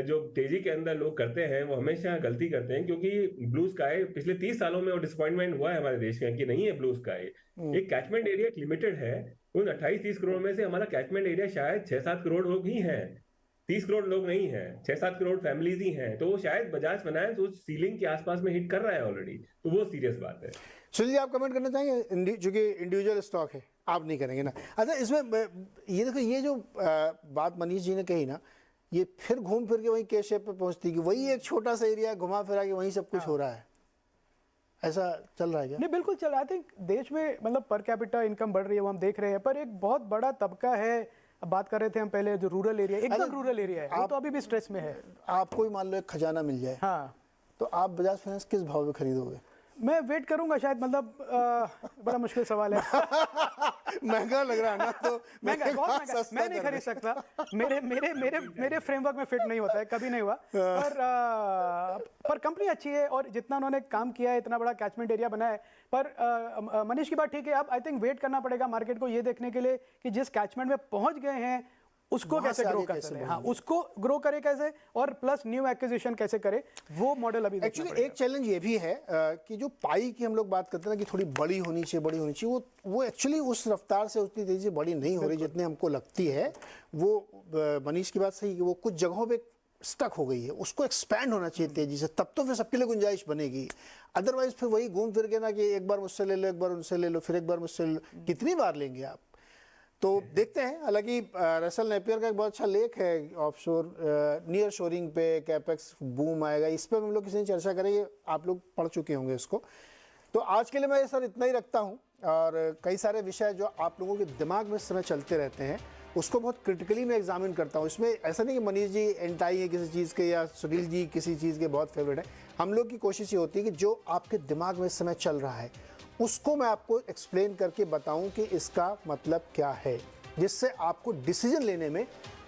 जो तेजी के अंदर लोग करते हैं वो हमेशा गलती करते हैं, क्योंकि ब्लू स्काई पिछले 30 सालों में वो डिसअपॉइंटमेंट हुआ है हमारे देश में कि नहीं है ब्लू स्काई। एक कैचमेंट एरिया लिमिटेड है, उन 28-30 करोड़ में से हमारा कैचमेंट एरिया शायद 6-7 करोड़ लोग ही हैं, 30 करोड़ लोग नहीं है, 6-7 करोड़ फैमिलीज ही हैं। तो वो शायद बजाज फाइनेंस उस सीलिंग के आसपास में हिट कर रहा है ऑलरेडी, तो वो सीरियस बात है। सुनील जी, आप कमेंट करना चाहेंगे? चूंकि इंडिविजुअल स्टॉक है, आप नहीं करेंगे ना? अच्छा, इसमें ये देखो, ये जो बात मनीष जी ने कही ना, ये फिर घूम फिर के वही के शेप पे पहुंचती कि वही एक छोटा सा एरिया घुमा फिरा के वहीं सब कुछ हो रहा है। ऐसा चल रहा है क्या? नहीं, बिल्कुल चल रहा है। आई थिंक देश में मतलब पर कैपिटा इनकम बढ़ रही है, वो हम देख रहे हैं, पर एक बहुत बड़ा तबका है, अब बात कर रहे थे हम पहले, जो रूरल एरिया, एकदम रूरल एरिया है, वो तो अभी भी स्ट्रेस में है। आपको ही मान लो एक खजाना मिल जाए, हाँ, तो आप बजाज फाइनेंस किस भाव में खरीदोगे? मैं वेट करूंगा शायद, मतलब बड़ा मुश्किल सवाल है। महंगा लग रहा है ना, तो महंगा, बहुत महंगा, मैं नहीं खरीद सकता। मेरे मेरे मेरे मेरे फ्रेमवर्क में फिट नहीं होता है, कभी नहीं हुआ। पर कंपनी अच्छी है और जितना उन्होंने काम किया है, इतना बड़ा कैचमेंट एरिया बनाया है। पर मनीष की बात ठीक है, अब आई थिंक वेट करना पड़ेगा मार्केट को ये देखने के लिए कि जिस कैचमेंट में पहुंच गए हैं उसको कैसे ग्रो कर सकते हैं। हाँ, उसको ग्रो करे कैसे, और प्लस न्यू एक्विजिशन कैसे करे, वो मॉडल अभी एक्चुअली एक चैलेंज ये भी है कि जो पाई की हम लोग बात करते हैं ना कि थोड़ी बड़ी होनी चाहिए, वो एक्चुअली उस रफ्तार से उतनी तेजी से बड़ी नहीं हो रही जितनी हमको लगती है। वो मनीष की बात सही है कि वो कुछ जगहों पे स्टक हो गई है, उसको एक्सपैंड होना चाहिए तेजी से, तब तो फिर सबके लिए गुंजाइश बनेगी। अदरवाइज फिर वही घूम फिर के ना कि एक बार मुझसे ले लो, एक बार उनसे ले लो, फिर एक बार मुझसे ले लो, कितनी बार लेंगे आप? तो देखते हैं। हालांकि रसल नेपियर का एक बहुत अच्छा लेख है ऑफशोर नियर शोरिंग पे कैपेक्स बूम आएगा, इस पर हम लोग किसी ने चर्चा करेंगे, आप लोग पढ़ चुके होंगे इसको। तो आज के लिए मैं सर इतना ही रखता हूँ, और कई सारे विषय जो आप लोगों के दिमाग में इस समय चलते रहते हैं उसको बहुत क्रिटिकली मैं एग्जामिन करता हूँ। इसमें ऐसा नहीं कि मनीष जी एंटाई है किसी चीज़ के या सुनील जी किसी चीज़ के बहुत फेवरेट है। हम लोग की कोशिश ये होती है कि जो आपके दिमाग में इस समय चल रहा है उसको मैं आपको एक्सप्लेन करके बताऊं कि इसका मतलब क्या है, जिससे आपको डिसीजन लेने में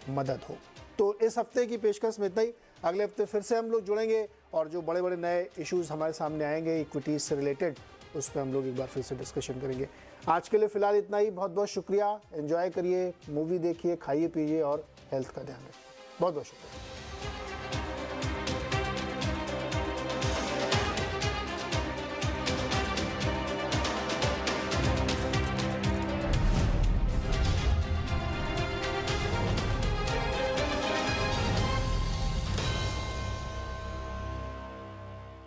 मदद हो। तो इस हफ्ते की पेशकश में इतना ही। अगले हफ्ते फिर से हम लोग जुड़ेंगे और जो बड़े बड़े नए इश्यूज़ हमारे सामने आएंगे इक्विटीज़ से रिलेटेड, उस पर हम लोग एक बार फिर से डिस्कशन करेंगे। आज के लिए फ़िलहाल इतना ही। बहुत बहुत शुक्रिया। एंजॉय करिए, मूवी देखिए, खाइए पीजिए और हेल्थ का ध्यान रखिए। बहुत बहुत शुक्रिया।